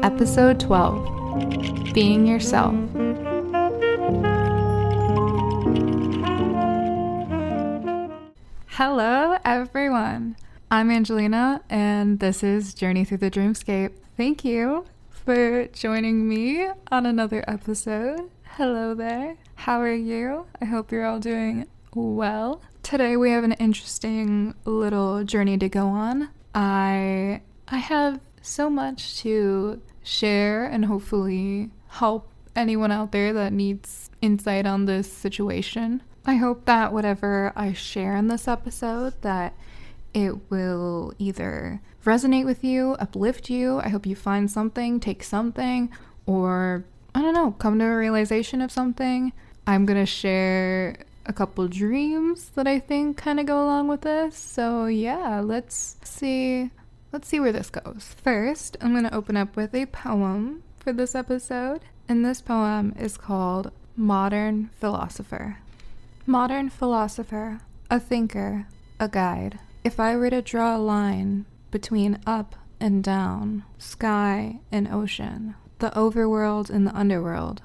Episode 12, Being Yourself. Hello everyone, I'm Angelina and this is Journey Through the Dreamscape. Thank you for joining me on another episode. Hello there, how are you? I hope you're all doing well. Today we have an interesting little journey to go on. I have so much to share and hopefully help anyone out there that needs insight on this situation. I hope that whatever I share in this episode, that it will either resonate with you, uplift you. I hope you find something, take something, or I don't know, come to a realization of something. I'm gonna share a couple dreams that I think kind of go along with this. So yeah, let's see where this goes. First, I'm going to open up with a poem for this episode, and this poem is called Modern Philosopher. Modern philosopher, a thinker, a guide. If I were to draw a line between up and down, sky and ocean, the overworld and the underworld,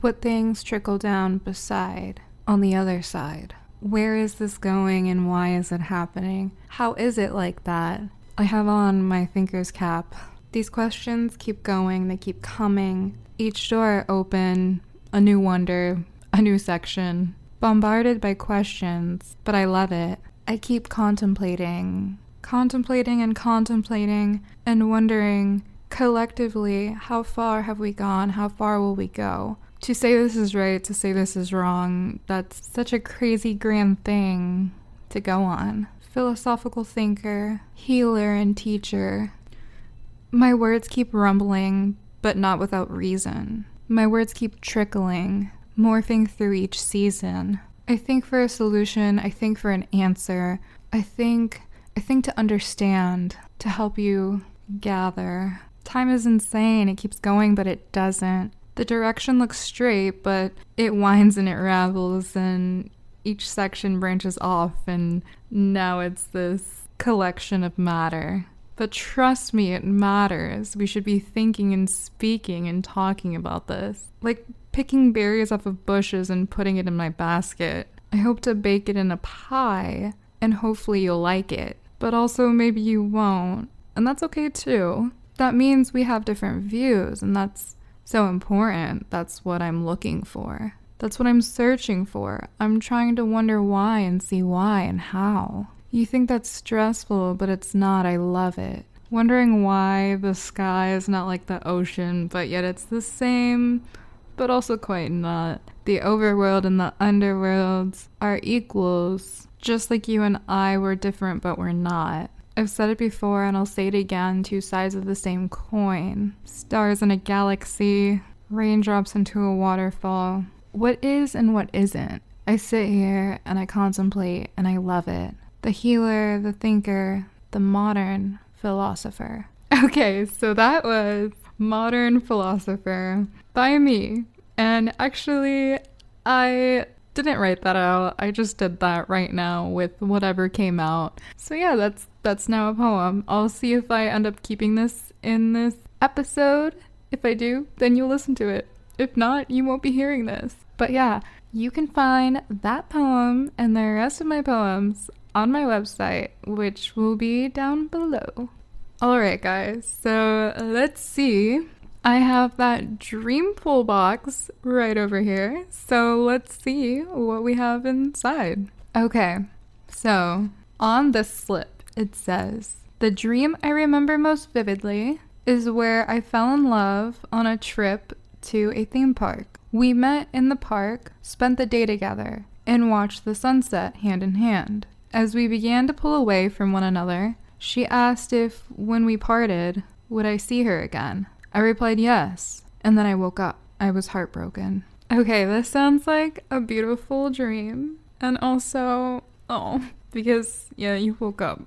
what things trickle down beside, on the other side? Where is this going and why is it happening? How is it like that? I have on my thinker's cap. These questions keep going, they keep coming. Each door I open, a new wonder, a new section. Bombarded by questions, but I love it. I keep contemplating and wondering, collectively, how far have we gone? How far will we go? To say this is right, to say this is wrong, that's such a crazy grand thing to go on. Philosophical thinker, healer, and teacher. My words keep rumbling, but not without reason. My words keep trickling, morphing through each season. I think for a solution, I think for an answer. I think to understand, to help you gather. Time is insane, it keeps going, but it doesn't. The direction looks straight, but it winds and it ravels, and each section branches off, and now it's this collection of matter. But trust me, it matters. We should be thinking and speaking and talking about this. Like picking berries off of bushes and putting it in my basket. I hope to bake it in a pie, and hopefully you'll like it. But also maybe you won't, and that's okay too. That means we have different views, and that's so important. That's what I'm looking for. That's what I'm searching for. I'm trying to wonder why and see why and how. You think that's stressful, but it's not. I love it. Wondering why the sky is not like the ocean, but yet it's the same, but also quite not. The overworld and the underworlds are equals, just like you and I were different, but we're not. I've said it before and I'll say it again, two sides of the same coin. Stars in a galaxy, raindrops into a waterfall. What is and what isn't? I sit here and I contemplate and I love it. The healer, the thinker, the modern philosopher. Okay, so that was Modern Philosopher by me. And actually, I didn't write that out. I just did that right now with whatever came out. So yeah, that's now a poem. I'll see if I end up keeping this in this episode. If I do, then you'll listen to it. If not, you won't be hearing this. But yeah, you can find that poem and the rest of my poems on my website, which will be down below. Alright guys, so let's see. I have that dream pool box right over here. So let's see what we have inside. Okay, so on this slip it says, the dream I remember most vividly is where I fell in love on a trip to a theme park. We met in the park, spent the day together, and watched the sunset hand in hand. As we began to pull away from one another, she asked if, when we parted, would I see her again? I replied yes, and then I woke up. I was heartbroken. Okay, this sounds like a beautiful dream, and also, because, yeah, you woke up.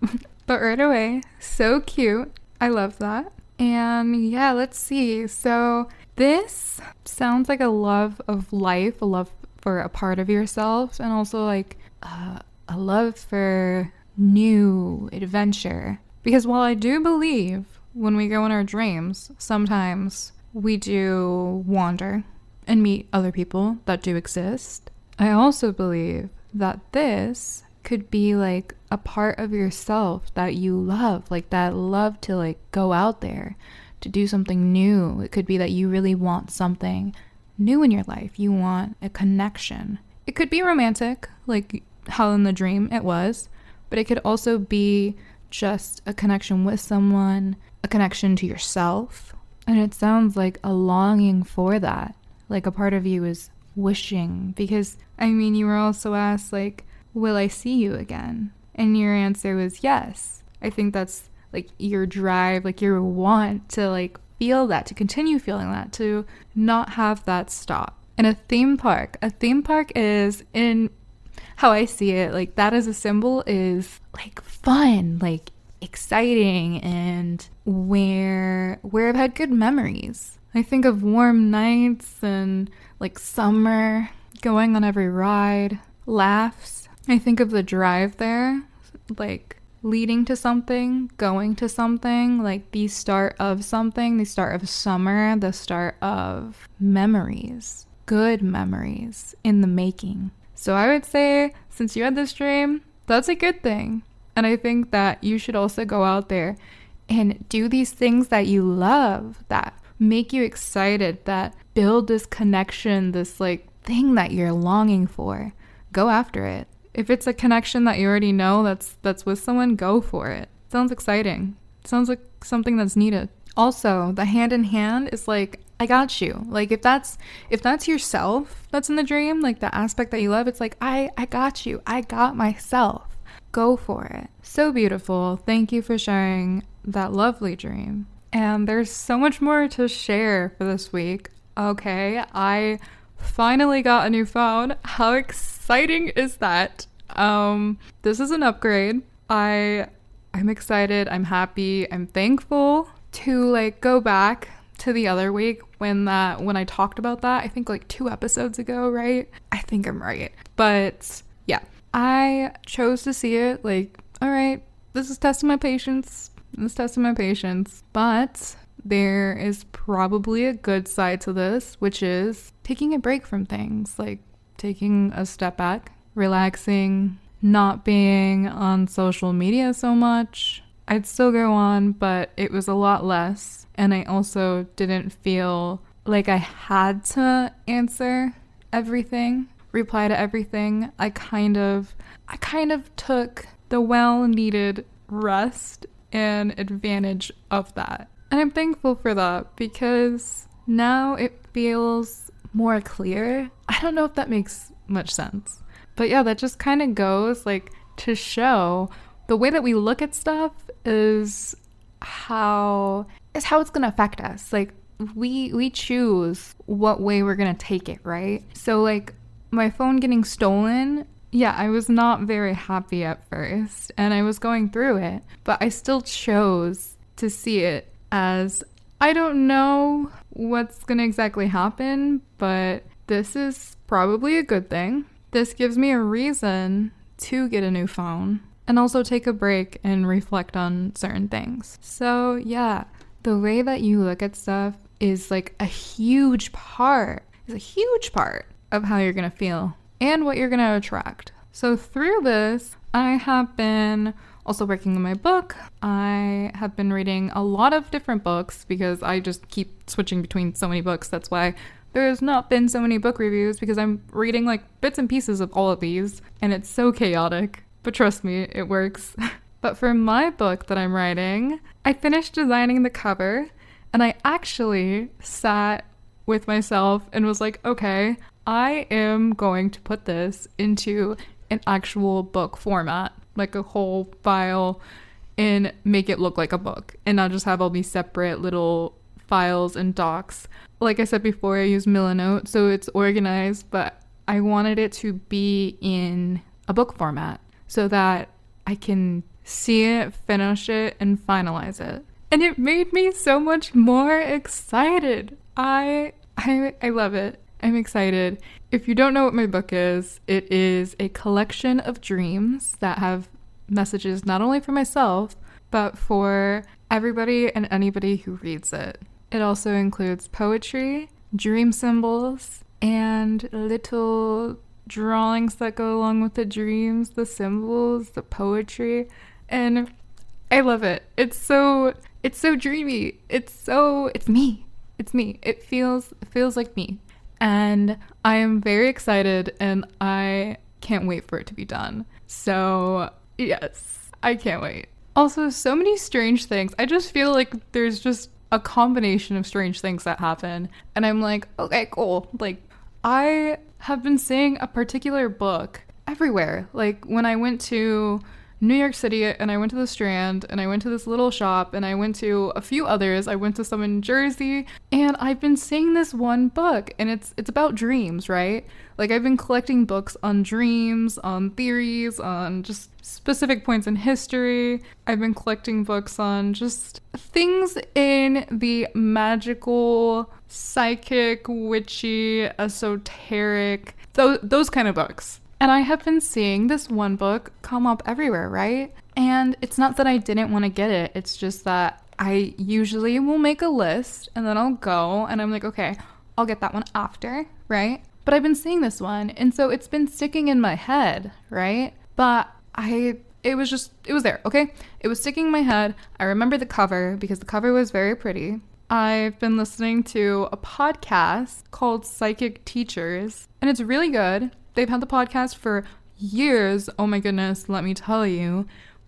But right away, so cute. I love that. And yeah, let's see. So this sounds like a love of life, a love for a part of yourself, and also like a love for new adventure. Because while I do believe when we go in our dreams, sometimes we do wander and meet other people that do exist, I also believe that this could be like a part of yourself that you love, like that love to like go out there to do something new. It could be that you really want something new in your life. You want a connection. It could be romantic, like how in the dream it was, but it could also be just a connection with someone, a connection to yourself. And it sounds like a longing for that. Like a part of you is wishing, because I mean, you were also asked like, will I see you again? And your answer was yes. I think that's like your drive, like your want to like feel that, to continue feeling that, to not have that stop. And a theme park is, in how I see it, like that as a symbol is like fun, like exciting, and where I've had good memories. I think of warm nights and like summer, going on every ride, laughs. I think of the drive there, like leading to something, going to something, like the start of something, the start of summer, the start of memories, good memories in the making. So I would say, since you had this dream, that's a good thing. And I think that you should also go out there and do these things that you love, that make you excited, that build this connection, this like thing that you're longing for. Go after it. If it's a connection that you already know that's with someone, go for it. Sounds exciting. Sounds like something that's needed. Also, the hand in hand is like, I got you. Like if that's yourself that's in the dream, like the aspect that you love, it's like, I got you. I got myself. Go for it. So beautiful. Thank you for sharing that lovely dream. And there's so much more to share for this week. Okay, I finally got a new phone. How exciting is that? This is an upgrade. I'm excited. I'm happy. I'm thankful to like go back to the other week when I talked about that. I think like 2 episodes ago, right? I think I'm right. But yeah, I chose to see it like, all right, this is testing my patience. But there is probably a good side to this, which is taking a break from things, like taking a step back, relaxing, not being on social media so much. I'd still go on, but it was a lot less. And I also didn't feel like I had to answer everything, reply to everything. I kind of took the well-needed rest and advantage of that. And I'm thankful for that, because now it feels more clear. I don't know if that makes much sense. But yeah, that just kind of goes like to show the way that we look at stuff is how it's going to affect us. Like we choose what way we're going to take it, right? So like my phone getting stolen, yeah, I was not very happy at first and I was going through it, but I still chose to see it as, I don't know what's going to exactly happen, but this is probably a good thing. This gives me a reason to get a new phone and also take a break and reflect on certain things. So yeah, the way that you look at stuff is like a huge part of how you're going to feel and what you're going to attract. So through this, I have been also working on my book. I have been reading a lot of different books because I just keep switching between so many books. That's why there's not been so many book reviews, because I'm reading like bits and pieces of all of these and it's so chaotic. But trust me, it works. But for my book that I'm writing, I finished designing the cover and I actually sat with myself and was like, okay, I am going to put this into an actual book format, like a whole file, and make it look like a book and not just have all these separate little files and docs. Like I said before, I use Milanote, so it's organized, but I wanted it to be in a book format so that I can see it, finish it, and finalize it. And it made me so much more excited. I love it. I'm excited. If you don't know what my book is, it is a collection of dreams that have messages not only for myself, but for everybody and anybody who reads it. It also includes poetry, dream symbols, and little drawings that go along with the dreams, the symbols, the poetry, and I love it. It's so dreamy. It's me. It's me. It feels like me. And I am very excited and I can't wait for it to be done. So, yes, I can't wait. Also, so many strange things. I just feel like there's just a combination of strange things that happen. And I'm like, okay, cool. Like, I have been seeing a particular book everywhere. Like, when I went to New York City and I went to the Strand and I went to this little shop and I went to a few others. I went to some in Jersey and I've been seeing this one book and it's about dreams, right? Like I've been collecting books on dreams, on theories, on just specific points in history. I've been collecting books on just things in the magical, psychic, witchy, esoteric, those kind of books. And I have been seeing this one book come up everywhere, right? And it's not that I didn't want to get it. It's just that I usually will make a list and then I'll go and I'm like, okay, I'll get that one after, right? But I've been seeing this one. And so it's been sticking in my head, right? But it was there, okay? It was sticking in my head. I remember the cover because the cover was very pretty. I've been listening to a podcast called Psychic Teachers and it's really good. They've had the podcast for years, oh my goodness, let me tell you,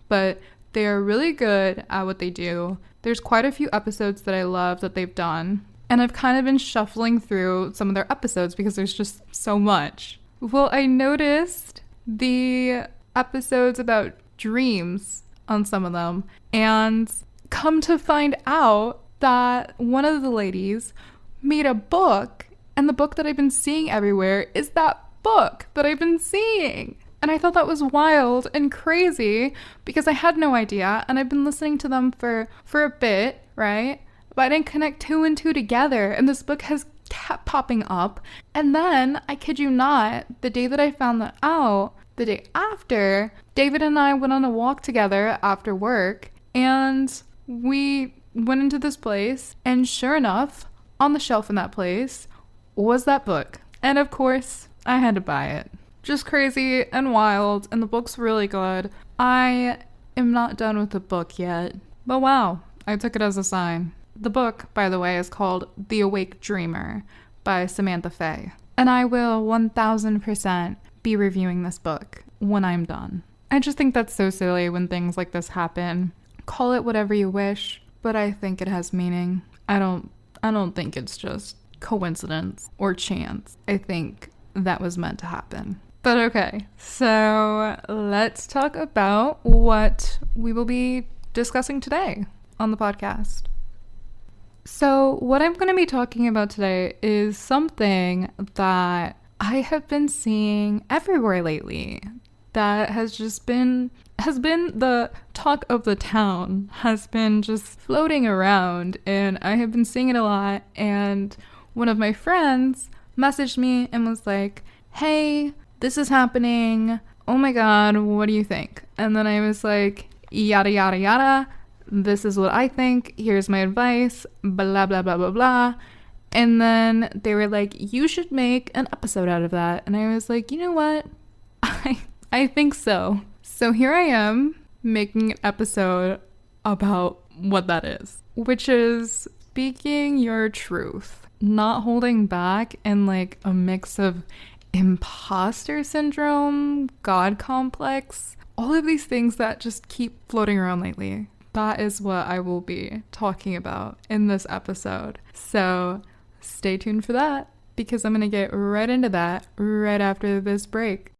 but they are really good at what they do. There's quite a few episodes that I love that they've done, and I've kind of been shuffling through some of their episodes because there's just so much. Well, I noticed the episodes about dreams on some of them, and come to find out that one of the ladies made a book, and the book that I've been seeing everywhere is that book that I've been seeing. And I thought that was wild and crazy because I had no idea and I've been listening to them for a bit, right? But I didn't connect two and two together and this book has kept popping up. And then, I kid you not, the day that I found that out, the day after, David and I went on a walk together after work and we went into this place and sure enough, on the shelf in that place was that book. And of course, I had to buy it. Just crazy and wild, and the book's really good. I am not done with the book yet, but wow, I took it as a sign. The book, by the way, is called The Awake Dreamer by Samantha Fay, and I will 1000% be reviewing this book when I'm done. I just think that's so silly when things like this happen. Call it whatever you wish, but I think it has meaning. I don't think it's just coincidence or chance. I think that was meant to happen. But okay, so let's talk about what we will be discussing today on the podcast. So what I'm going to be talking about today is something that I have been seeing everywhere lately that has been the talk of the town, has been just floating around, and I have been seeing it a lot. And one of my friends messaged me and was like, hey, this is happening. Oh my God, what do you think? And then I was like, yada, yada, yada. This is what I think. Here's my advice. Blah, blah, blah, blah, blah. And then they were like, you should make an episode out of that. And I was like, you know what? I think so. So here I am making an episode about what that is, which is speaking your truth. Not holding back, and like a mix of imposter syndrome, God complex, all of these things that just keep floating around lately. That is what I will be talking about in this episode. So stay tuned for that because I'm going to get right into that right after this break.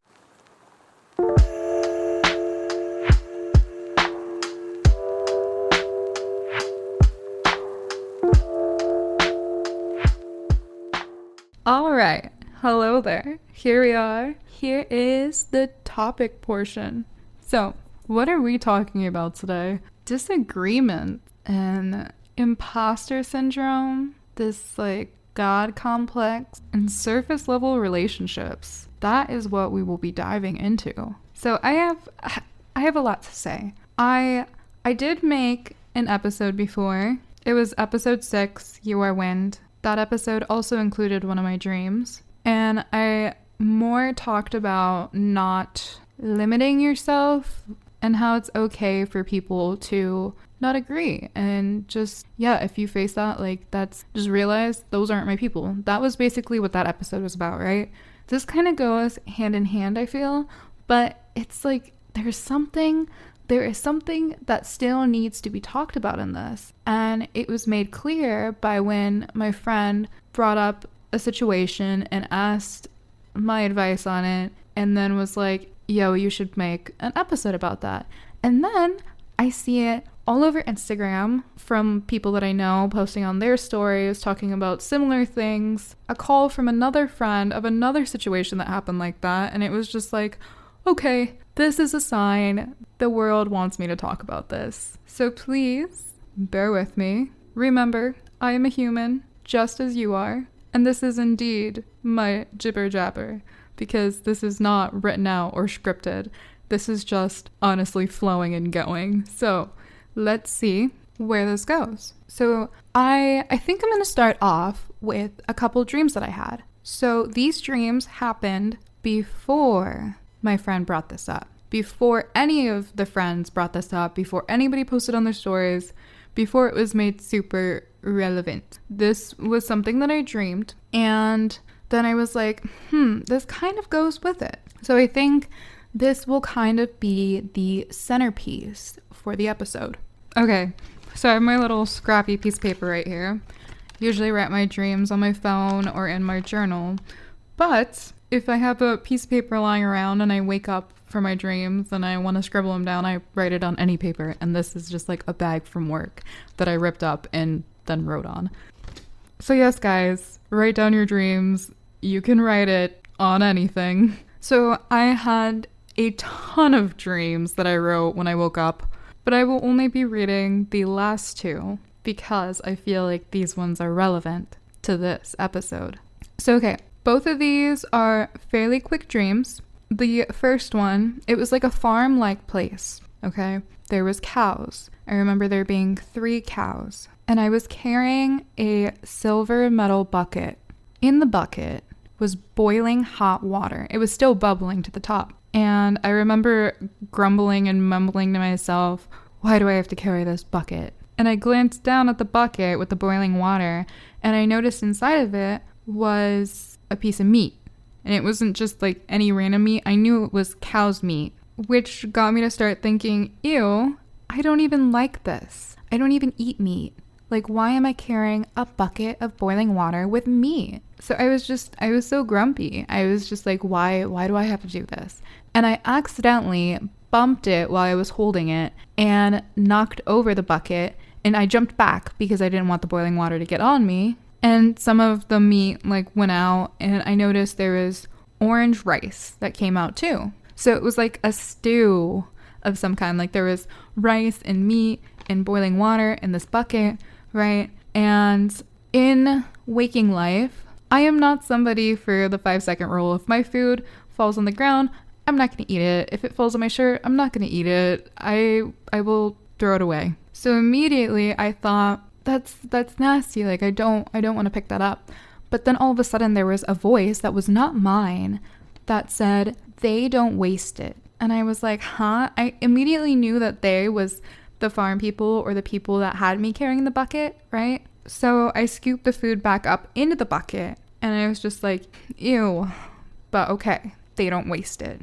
All right, hello there. Here we are. Here is the topic portion. So, what are we talking about today? Disagreement and imposter syndrome, this like God complex, and surface level relationships. That is what we will be diving into. So I have a lot to say. I I did make an episode before. It was episode 6, You Are Wind. That episode also included one of my dreams. And I more talked about not limiting yourself and how it's okay for people to not agree. And just, yeah, if you face that, like, that's just realize those aren't my people. That was basically what that episode was about, right? This kind of goes hand in hand, I feel. But it's like there is something that still needs to be talked about in this. And it was made clear by when my friend brought up a situation and asked my advice on it, and then was like, yo, you should make an episode about that. And then I see it all over Instagram from people that I know posting on their stories, talking about similar things. A call from another friend of another situation that happened like that. And it was just like, okay, this is a sign the world wants me to talk about this. So please bear with me. Remember, I am a human, just as you are. And this is indeed my jibber jabber, because this is not written out or scripted. This is just honestly flowing and going. So let's see where this goes. So I think I'm going to start off with a couple dreams that I had. So these dreams happened before my friend brought this up, before any of the friends brought this up, before anybody posted on their stories, before it was made super relevant. This was something that I dreamed, and then I was like, this kind of goes with it. So I think this will kind of be the centerpiece for the episode. Okay, so I have my little scrappy piece of paper right here. Usually write my dreams on my phone or in my journal, but if I have a piece of paper lying around and I wake up for my dreams and I want to scribble them down, I write it on any paper. And this is just like a bag from work that I ripped up and then wrote on. So yes, guys, write down your dreams. You can write it on anything. So I had a ton of dreams that I wrote when I woke up, but I will only be reading the last 2 because I feel like these ones are relevant to this episode. So okay, both of these are fairly quick dreams. The first one, it was like a farm-like place, okay? There was cows. I remember there being 3 cows. And I was carrying a silver metal bucket. In the bucket was boiling hot water. It was still bubbling to the top. And I remember grumbling and mumbling to myself, why do I have to carry this bucket? And I glanced down at the bucket with the boiling water, and I noticed inside of it was a piece of meat. And it wasn't just like any random meat. I knew it was cow's meat, which got me to start thinking, ew, I don't even like this. I don't even eat meat. Like, why am I carrying a bucket of boiling water with meat? So I was so grumpy. I was just like, why do I have to do this? And I accidentally bumped it while I was holding it and knocked over the bucket. And I jumped back because I didn't want the boiling water to get on me. And some of the meat like went out, and I noticed there was orange rice that came out too. So it was like a stew of some kind. Like there was rice and meat and boiling water in this bucket, right? And in waking life, I am not somebody for the 5-second rule. If my food falls on the ground, I'm not going to eat it. If it falls on my shirt, I'm not going to eat it. I will throw it away. So immediately I thought, that's nasty. Like I don't want to pick that up. But then all of a sudden there was a voice that was not mine that said, they don't waste it. And I was like, huh? I immediately knew that they was the farm people or the people that had me carrying the bucket, right? So I scooped the food back up into the bucket, and I was just like, ew, but okay, they don't waste it.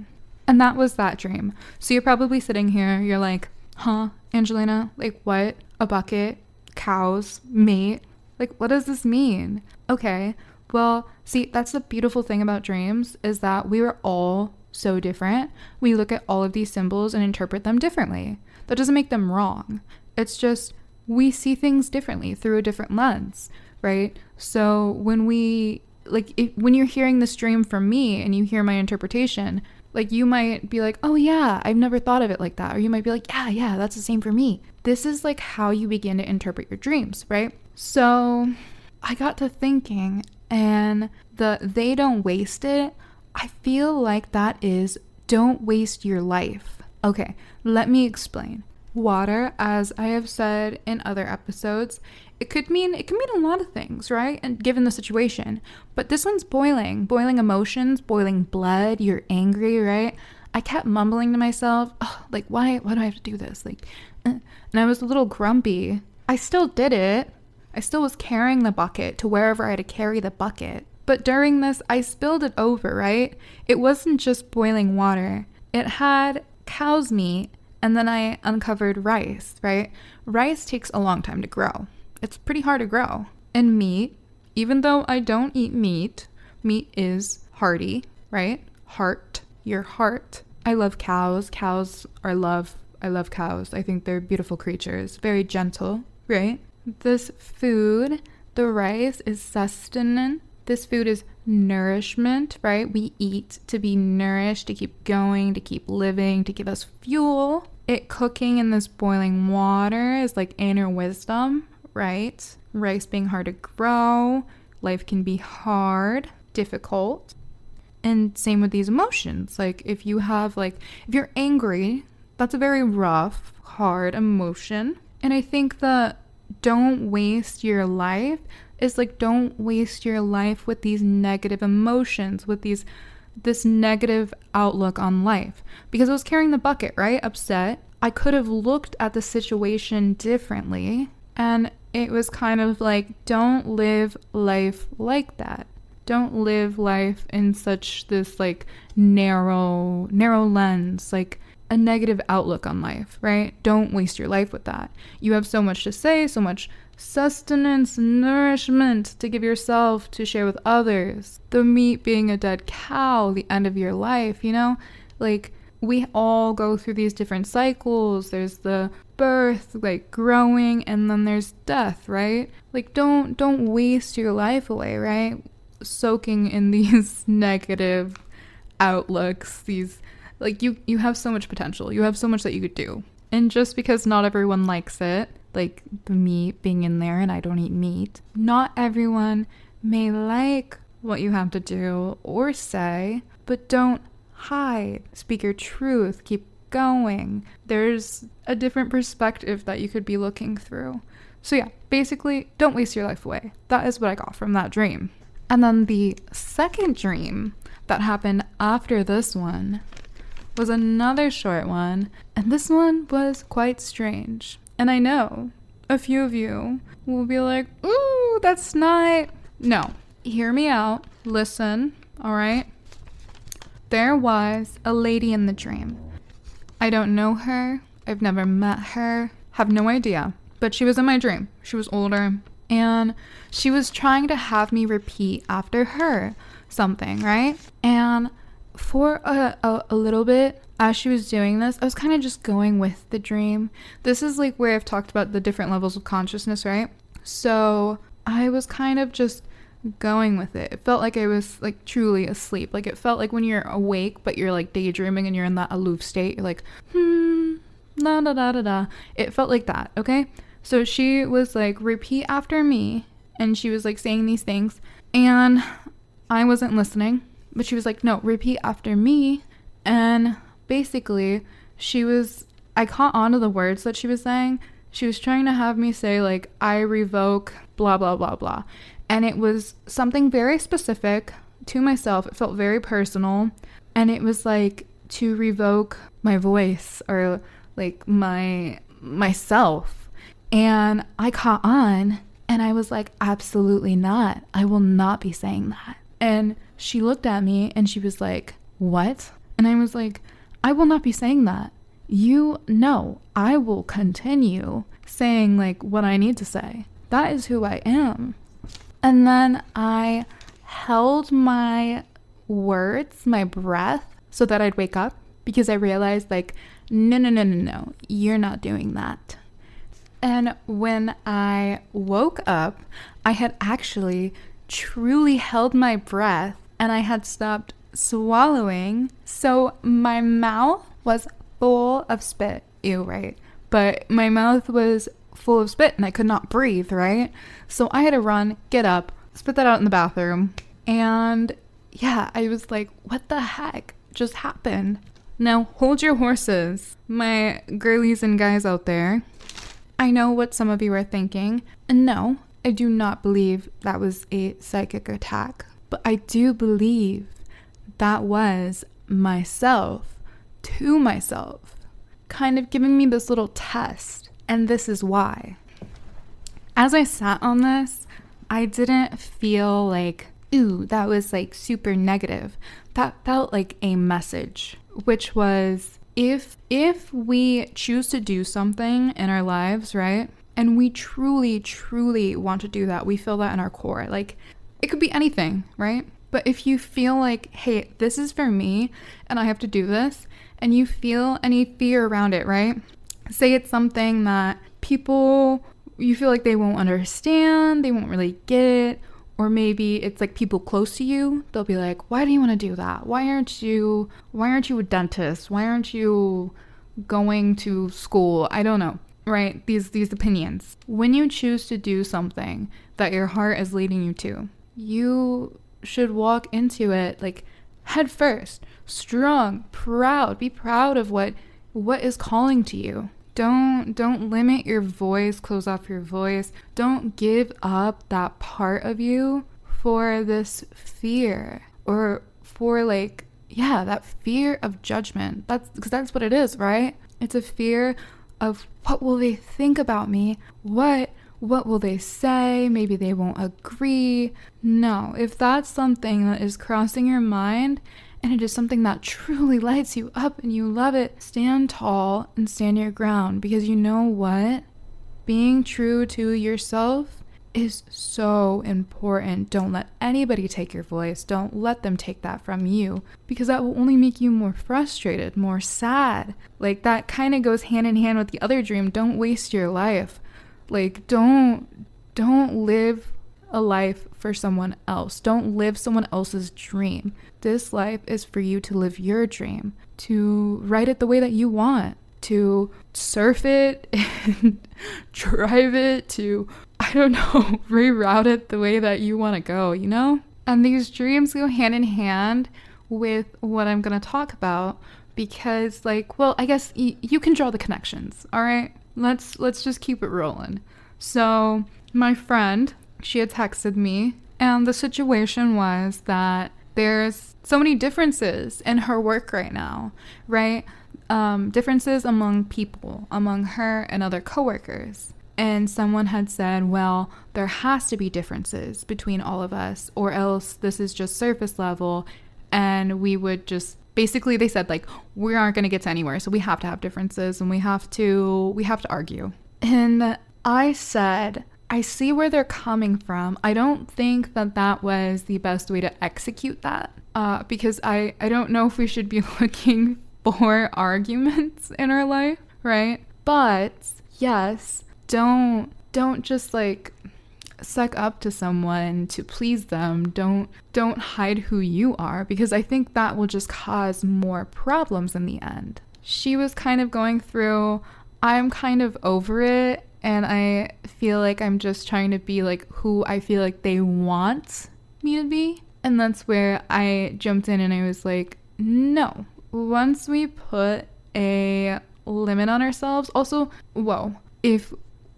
And that was that dream. So you're probably sitting here, you're like, huh, Angelina, like what? A bucket, cows, meat? Like, what does this mean? Okay, well, see, that's the beautiful thing about dreams is that we are all so different. We look at all of these symbols and interpret them differently. That doesn't make them wrong. It's just we see things differently through a different lens, right? So when when you're hearing this dream from me and you hear my interpretation, like you might be like, oh yeah, I've never thought of it like that. Or you might be like, yeah, that's the same for me. This is like how you begin to interpret your dreams, right? So I got to thinking, and they don't waste it, I feel like that is don't waste your life. Okay, let me explain. Water, as I have said in other episodes, it could mean a lot of things, right? And given the situation. But this one's boiling emotions, boiling blood, you're angry, right? I kept mumbling to myself, oh, like, why do I have to do this? Like, and I was a little grumpy. I still did it. I still was carrying the bucket to wherever I had to carry the bucket. But during this, I spilled it over, right? It wasn't just boiling water. It had cow's meat, and then I uncovered rice, right? Rice takes a long time to grow. It's pretty hard to grow. And meat, even though I don't eat meat, meat is hearty, right? Heart, your heart. I love cows. I love cows. I think they're beautiful creatures, very gentle, right? This food, the rice, is sustenance. This food is nourishment, right? We eat to be nourished, to keep going, to keep living, to give us fuel. It cooking in this boiling water is like inner wisdom, right? Rice being hard to grow. Life can be hard, difficult. And same with these emotions. Like if you're angry, that's a very rough, hard emotion. And I think that don't waste your life is like, don't waste your life with these negative emotions, with this negative outlook on life. Because I was carrying the bucket, right? Upset. I could have looked at the situation differently. And it was kind of like, don't live life like that. Don't live life in such this like narrow lens, like a negative outlook on life, right? Don't waste your life with that. You have so much to say, so much sustenance, nourishment to give yourself, to share with others. The meat being a dead cow, the end of your life, you know? Like, we all go through these different cycles. There's the birth, like growing, and then there's death, right? Like, don't waste your life away, right? Soaking in these negative outlooks, these, like, you have so much potential. You have so much that you could do. And just because not everyone likes it, like the meat being in there, and I don't eat meat, not everyone may like what you have to do or say, but don't hide. Speak your truth. Keep going. There's a different perspective that you could be looking through. So yeah, basically, don't waste your life away. That is what I got from that dream. And then the second dream that happened after this one was another short one, and this one was quite strange. And I know a few of you will be like, ooh, that's not... No, hear me out. Listen, all right? There was a lady in the dream. I don't know her. I've never met her. Have no idea. But she was in my dream. She was older. And she was trying to have me repeat after her something, right? And for a little bit, as she was doing this, I was kind of just going with the dream. This is like where I've talked about the different levels of consciousness, right? So I was kind of just going with it. It felt like I was like truly asleep. Like it felt like when you're awake, but you're like daydreaming and you're in that aloof state. You're like, da da da da da. It felt like that, okay? So she was like, repeat after me. And she was like saying these things. And I wasn't listening. But she was like, no, repeat after me. And basically, I caught on to the words that she was saying. She was trying to have me say, like, I revoke blah, blah, blah, blah. And it was something very specific to myself. It felt very personal. And it was like to revoke my voice or like myself. And I caught on and I was like, absolutely not. I will not be saying that. And she looked at me and she was like, what? And I was like, I will not be saying that. You know, I will continue saying like what I need to say. That is who I am. And then I held my words, my breath, so that I'd wake up because I realized like, no, you're not doing that. And when I woke up, I had actually truly held my breath and I had stopped swallowing. So my mouth was full of spit. Ew, right? But my mouth was full of spit and I could not breathe, right? So I had to run, get up, spit that out in the bathroom. And yeah, I was like, what the heck just happened? Now, hold your horses, my girlies and guys out there. I know what some of you are thinking, and no, I do not believe that was a psychic attack, but I do believe that was myself to myself, kind of giving me this little test, and this is why. As I sat on this, I didn't feel like, ooh, that was like super negative. That felt like a message, which was if we choose to do something in our lives, right? And we truly, truly want to do that. We feel that in our core. Like, it could be anything, right? But if you feel like, hey, this is for me and I have to do this, and you feel any fear around it, right? Say it's something that you feel like they won't understand, they won't really get it, or maybe it's like people close to you, they'll be like, why do you want to do that? Why aren't you a dentist? Why aren't you going to school? I don't know, right? These opinions. When you choose to do something that your heart is leading you to, you should walk into it like head first, strong, proud. Be proud of what is calling to you. Don't limit your voice, close off your voice. Don't give up that part of you for this fear, or for like, yeah, that fear of judgment. That's what it is, right? It's a fear of what will they think about me? What will they say? Maybe they won't agree. No, if that's something that is crossing your mind, and it is something that truly lights you up and you love it, stand tall and stand your ground, because you know what? Being true to yourself is so important. Don't let anybody take your voice. Don't let them take that from you, because that will only make you more frustrated, more sad. Like, that kind of goes hand in hand with the other dream. Don't waste your life. Like, don't live a life for someone else. Don't live someone else's dream. This life is for you to live your dream, to write it the way that you want, to surf it and drive it, to, I don't know, reroute it the way that you want to go, you know? And these dreams go hand in hand with what I'm going to talk about, because, like, well, I guess you can draw the connections, all right? Let's just keep it rolling. So my friend, she had texted me, and the situation was that there's so many differences in her work right now, right? Differences among people, among her and other coworkers. And someone had said, well, there has to be differences between all of us, or else this is just surface level, and we would just, basically they said, like, we aren't going to get to anywhere, so we have to have differences, and we have to argue. And I said, I see where they're coming from. I don't think that was the best way to execute that, because I don't know if we should be looking for arguments in our life, right? But yes, don't just like suck up to someone to please them. Don't hide who you are, because I think that will just cause more problems in the end. She was kind of going through, I'm kind of over it, and I feel like I'm just trying to be like who I feel like they want me to be. And that's where I jumped in and I was like, no. Once we put a limit on ourselves, also, whoa, if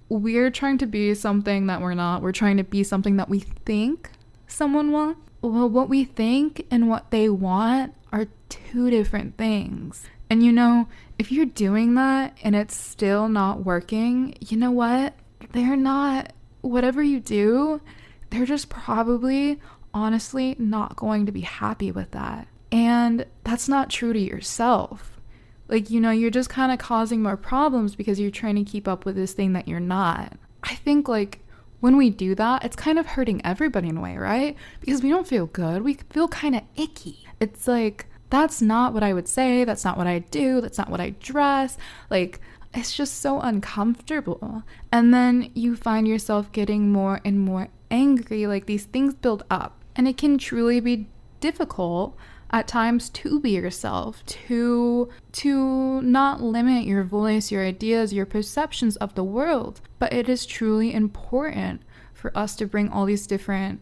we're trying to be something that we're not, we're trying to be something that we think someone wants, well, what we think and what they want are two different things. And you know, if you're doing that and it's still not working, you know what? They're not, whatever you do, they're just probably, honestly, not going to be happy with that. And that's not true to yourself. Like, you know, you're just kind of causing more problems because you're trying to keep up with this thing that you're not. I think, like, when we do that, it's kind of hurting everybody in a way, right? Because we don't feel good. We feel kind of icky. It's like, that's not what I would say. That's not what I do. That's not what I dress. Like, it's just so uncomfortable. And then you find yourself getting more and more angry. Like, these things build up. And it can truly be difficult at times to be yourself, to not limit your voice, your ideas, your perceptions of the world. But it is truly important for us to bring all these different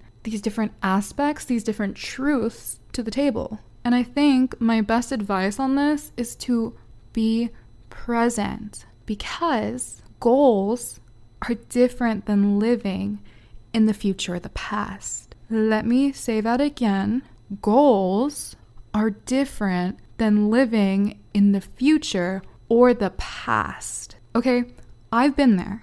aspects, these different truths to the table. And I think my best advice on this is to be present, because goals are different than living in the future or the past. Let me say that again. Goals are different than living in the future or the past. Okay, I've been there.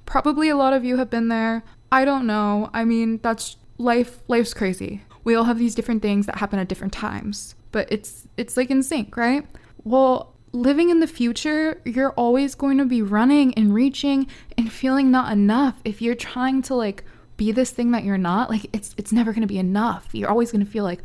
Probably a lot of you have been there. I don't know. I mean, that's life. Life's crazy. We all have these different things that happen at different times, but it's like in sync, right? Well, living in the future, you're always going to be running and reaching and feeling not enough. If you're trying to like be this thing that you're not, like it's never going to be enough. You're always going to feel like,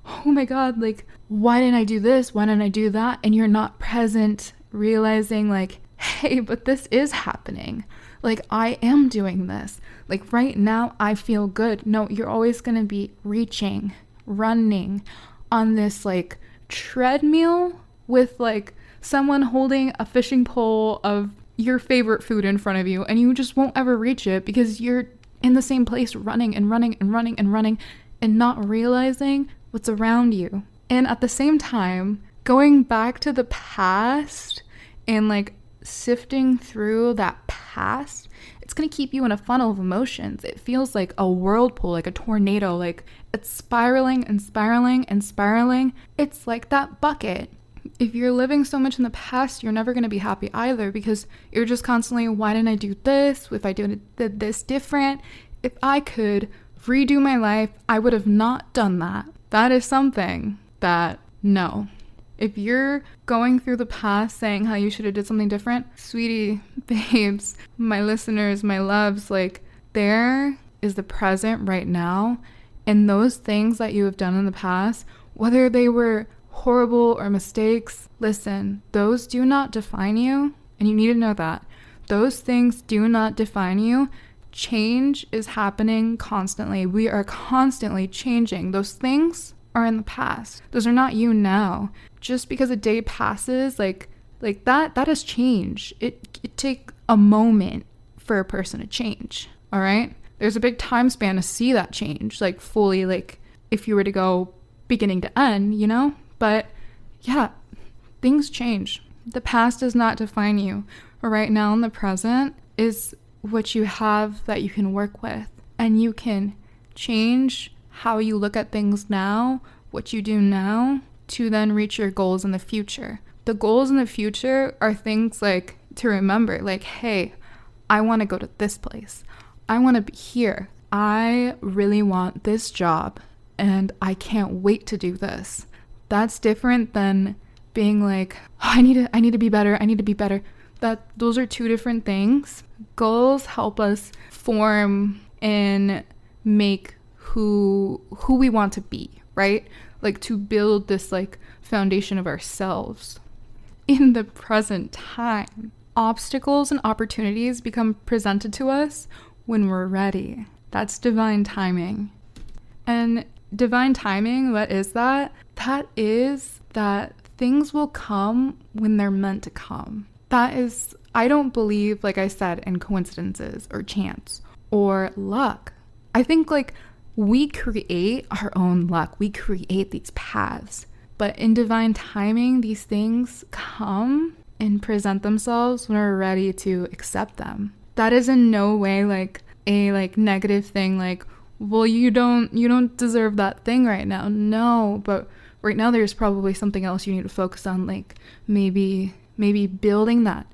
oh my God, like, why didn't I do this? Why didn't I do that? And you're not present, realizing like, hey, but this is happening. Like, I am doing this. Like, right now, I feel good. No, you're always going to be reaching, running on this like treadmill with like someone holding a fishing pole of your favorite food in front of you, and you just won't ever reach it because you're in the same place running and running and running and running and not realizing what's around you. And at the same time, going back to the past and like sifting through that past, it's going to keep you in a funnel of emotions. It feels like a whirlpool, like a tornado, like it's spiraling and spiraling and spiraling. It's like that bucket. If you're living so much in the past, you're never going to be happy either, because you're just constantly, why didn't I do this? If I did this different, if I could redo my life, I would have not done that. That is something that, no. If you're going through the past saying how you should have did something different, sweetie, babes, my listeners, my loves, like, there is the present right now. And those things that you have done in the past, whether they were horrible or mistakes, listen, those do not define you. And you need to know that. Those things do not define you. Change is happening constantly. We are constantly changing. Those things are in the past. Those are not you now. Just because a day passes, like that has changed. It takes a moment for a person to change. All right? There's a big time span to see that change, like fully, like if you were to go beginning to end, you know? But yeah, things change. The past does not define you. Right now in the present is what you have that you can work with. And you can change how you look at things now, what you do now, to then reach your goals in the future. The goals in the future are things like to remember, like, hey, I want to go to this place. I want to be here. I really want this job and I can't wait to do this. That's different than being like, oh, I need to be better. I need to be better. Those are two different things. Goals help us form and make who we want to be, right? Like to build this like foundation of ourselves. In the present time, obstacles and opportunities become presented to us when we're ready. That's divine timing. And divine timing, what is that? That is that things will come when they're meant to come. That is, I don't believe, like I said, in coincidences or chance or luck. I think like we create our own luck. We create these paths. But in divine timing, these things come and present themselves when we're ready to accept them. That is in no way like a like negative thing, like, well, you don't deserve that thing right now. No, but right now there's probably something else you need to focus on, like maybe building that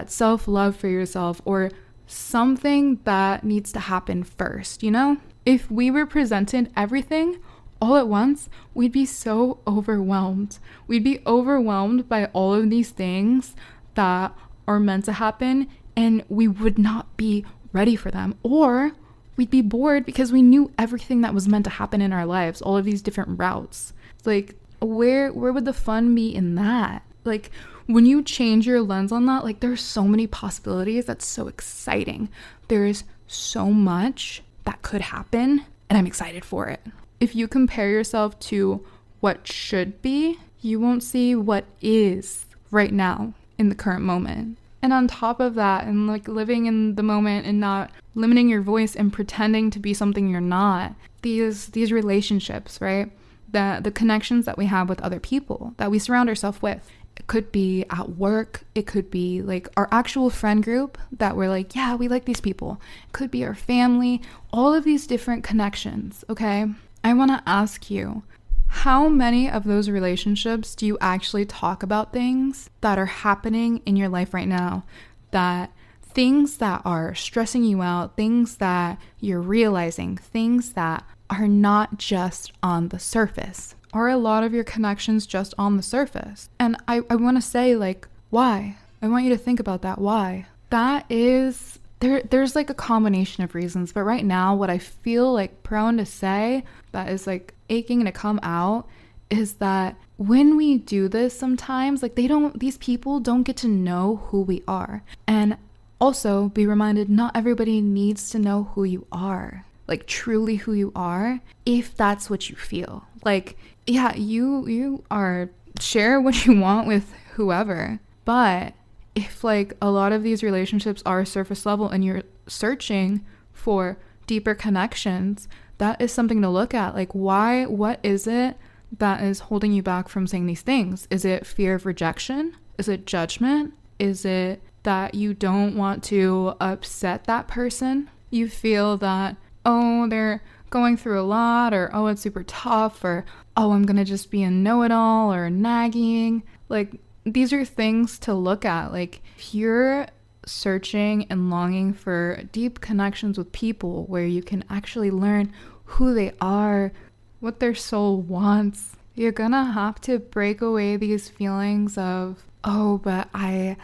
self-love for yourself, or something that needs to happen first, you know? If we were presented everything all at once, we'd be so overwhelmed. We'd be overwhelmed by all of these things that are meant to happen, and we would not be ready for them. Or we'd be bored because we knew everything that was meant to happen in our lives, all of these different routes. Like, where would the fun be in that? Like, when you change your lens on that, like, there's so many possibilities. That's so exciting. There's so much that could happen, and I'm excited for it. If you compare yourself to what should be, you won't see what is right now in the current moment. And on top of that, and like living in the moment and not limiting your voice and pretending to be something you're not, these relationships, right? the connections that we have with other people that we surround ourselves with. It could be at work. It could be like our actual friend group that we're like, yeah, we like these people. It could be our family, all of these different connections, okay? I want to ask you, how many of those relationships do you actually talk about things that are happening in your life right now? That things that are stressing you out, things that you're realizing, things that are not just on the surface? Are a lot of your connections just on the surface? And I want to say, like, why? I want you to think about that. Why? That is, there's like a combination of reasons, but right now what I feel like prone to say that is like aching to come out is that when we do this sometimes, like these people don't get to know who we are. And also be reminded, not everybody needs to know who you are, like truly who you are, if that's what you feel. Like, yeah, you are, share what you want with whoever, but if like a lot of these relationships are surface level and you're searching for deeper connections, that is something to look at. Like, why? What is it that is holding you back from saying these things? Is it fear of rejection? Is it judgment? Is it that you don't want to upset that person? You feel that, oh, they're going through a lot, or oh, it's super tough, or oh, I'm gonna just be a know-it-all, or nagging. Like, these are things to look at. Like, if you're searching and longing for deep connections with people where you can actually learn who they are, what their soul wants, you're gonna have to break away these feelings of, oh, but I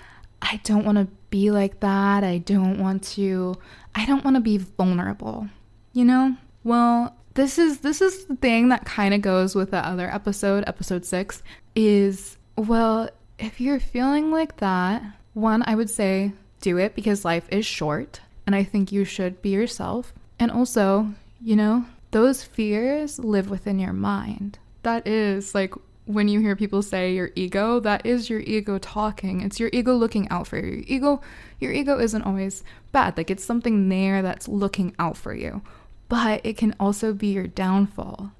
don't want to be like that. I don't want to be vulnerable, you know? Well, this is the thing that kind of goes with the other episode 6, is, well, if you're feeling like that, one, I would say do it, because life is short and I think you should be yourself. And also, you know, those fears live within your mind. That is like, when you hear people say your ego, that is your ego talking. It's your ego looking out for you. Your ego isn't always bad. Like, it's something there that's looking out for you. But it can also be your downfall.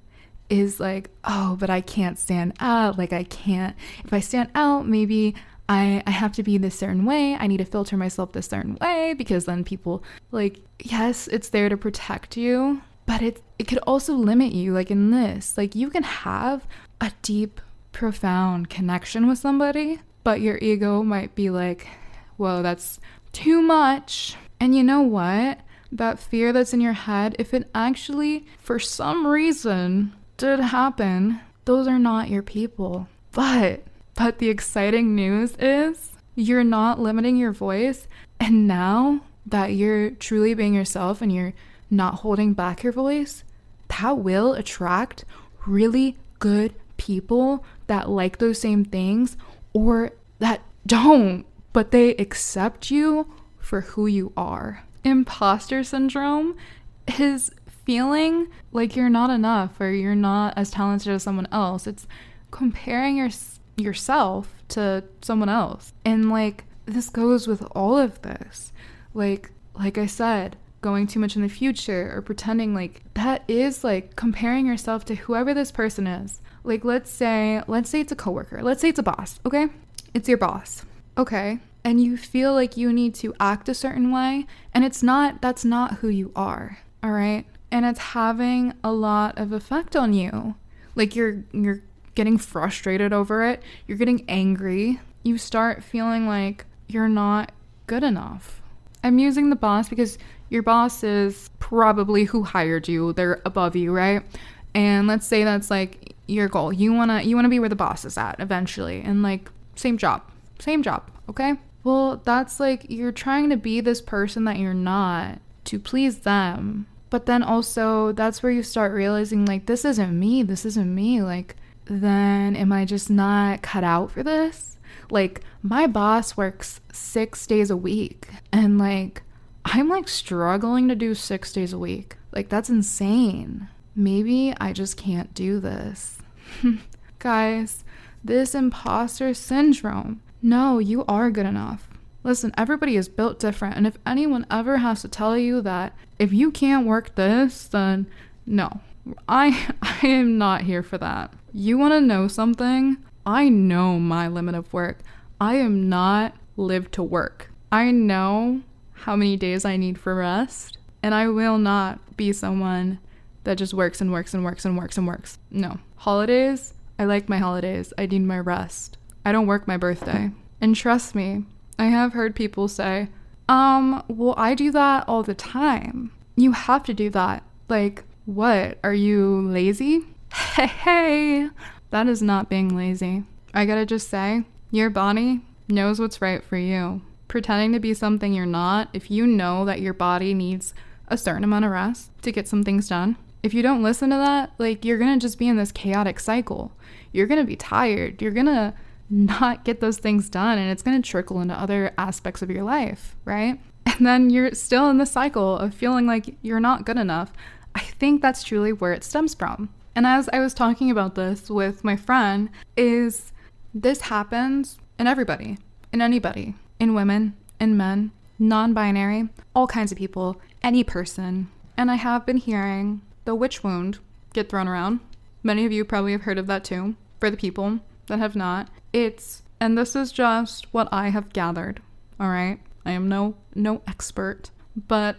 Is like, oh, but I can't stand out. Like, I can't, if I stand out, maybe I have to be this certain way. I need to filter myself this certain way, because then people, like, yes, it's there to protect you, but it could also limit you. Like, in this, like, you can have a deep, profound connection with somebody, but your ego might be like, whoa, that's too much. And you know what? That fear that's in your head, if it actually, for some reason, did happen, those are not your people. But the exciting news is you're not limiting your voice. And now that you're truly being yourself and you're not holding back your voice, that will attract really good people that like those same things, or that don't, but they accept you for who you are. Imposter syndrome is feeling like you're not enough, or you're not as talented as someone else. It's comparing yourself to someone else. And like, this goes with all of this. Like I said, going too much in the future, or pretending, like, that is like comparing yourself to whoever this person is. Like, let's say it's a coworker. Let's say it's a boss, okay? It's your boss, okay? And you feel like you need to act a certain way, and that's not who you are, all right? And it's having a lot of effect on you. Like, you're getting frustrated over it. You're getting angry. You start feeling like you're not good enough. I'm using the boss because your boss is probably who hired you. They're above you, right? And let's say that's like your goal. You wanna be where the boss is at eventually, and like same job, okay? Well, that's like, you're trying to be this person that you're not to please them. But then also, that's where you start realizing, like, this isn't me. Like, then am I just not cut out for this? Like, my boss works 6 days a week, and like, I'm like struggling to do 6 days a week. Like, that's insane. Maybe I just can't do this. Guys, this imposter syndrome. No, you are good enough. Listen, everybody is built different, and if anyone ever has to tell you that if you can't work this, then no. I am not here for that. You want to know something? I know my limit of work. I am not live to work. I know how many days I need for rest, and I will not be someone that just works and works and works and works and works. No. Holidays, I like my holidays. I need my rest. I don't work my birthday. And trust me, I have heard people say, well, I do that all the time. You have to do that. Like, what? Are you lazy? Hey, that is not being lazy. I gotta just say, your body knows what's right for you. Pretending to be something you're not, if you know that your body needs a certain amount of rest to get some things done, if you don't listen to that, like, you're gonna just be in this chaotic cycle. You're gonna be tired. You're gonna not get those things done, and it's gonna trickle into other aspects of your life, right? And then you're still in the cycle of feeling like you're not good enough. I think that's truly where it stems from. And as I was talking about this with my friend, is this happens in everybody, in anybody, in women, in men, non-binary, all kinds of people, any person. And I have been hearing the witch wound get thrown around. Many of you probably have heard of that too. For the people that have not, and this is just what I have gathered, all right? I am no expert, but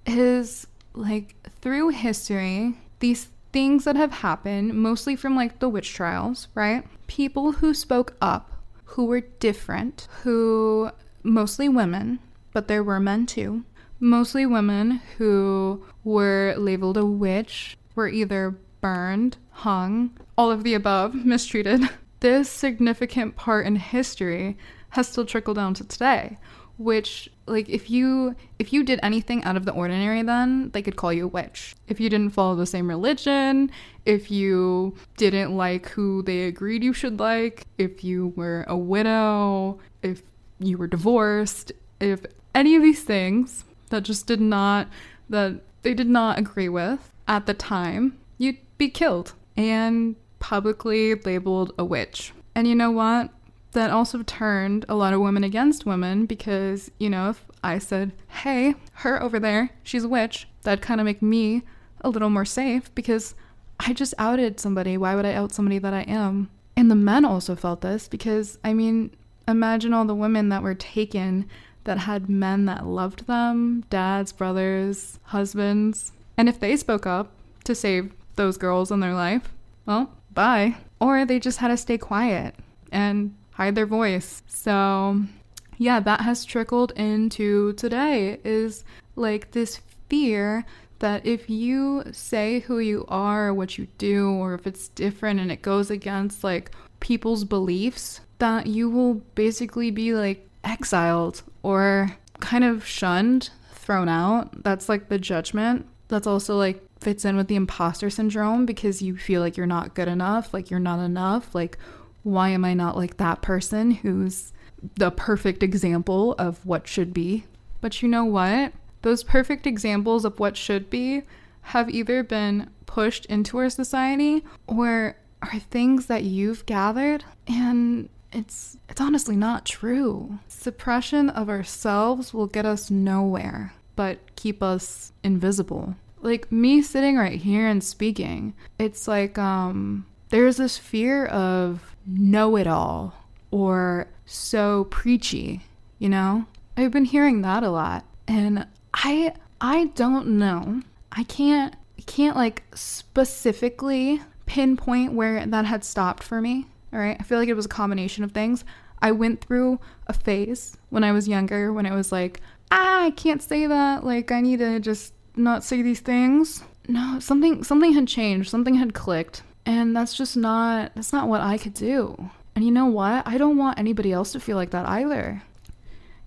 is like through history, these things that have happened, mostly from like the witch trials, right? People who spoke up, who were different, who mostly women, but there were men too, mostly women who were labeled a witch, were either burned, hung, all of the above, mistreated. This significant part in history has still trickled down to today, which, like, if you did anything out of the ordinary, then they could call you a witch. If you didn't follow the same religion, if you didn't like who they agreed you should like, if you were a widow, if you were divorced, if any of these things that they did not agree with at the time, you'd be killed and publicly labeled a witch. And you know what? That also turned a lot of women against women because, you know, if I said, hey, her over there, she's a witch, that'd kind of make me a little more safe because I just outed somebody. Why would I out somebody that I am? And the men also felt this because, I mean, imagine all the women that were taken that had men that loved them, dads, brothers, husbands. And if they spoke up to save those girls in their life, well, bye. Or they just had to stay quiet and hide their voice. So yeah, that has trickled into today, is like this fear that if you say who you are, what you do, or if it's different and it goes against like people's beliefs, that you will basically be like exiled or kind of shunned, thrown out. That's like the judgment. That's also like fits in with the imposter syndrome because you feel like you're not good enough, like you're not enough, like why am I not like that person who's the perfect example of what should be? But you know what? Those perfect examples of what should be have either been pushed into our society or are things that you've gathered, and it's honestly not true. Suppression of ourselves will get us nowhere but keep us invisible. Like me sitting right here and speaking, it's like there's this fear of know-it-all or so preachy, you know? I've been hearing that a lot, and I don't know. I can't like specifically pinpoint where that had stopped for me. All right, I feel like it was a combination of things. I went through a phase when I was younger when it was like, I can't say that, like I need to just not say these things. No, something had changed, something had clicked, and that's not what I could do. And you know what? I don't want anybody else to feel like that either.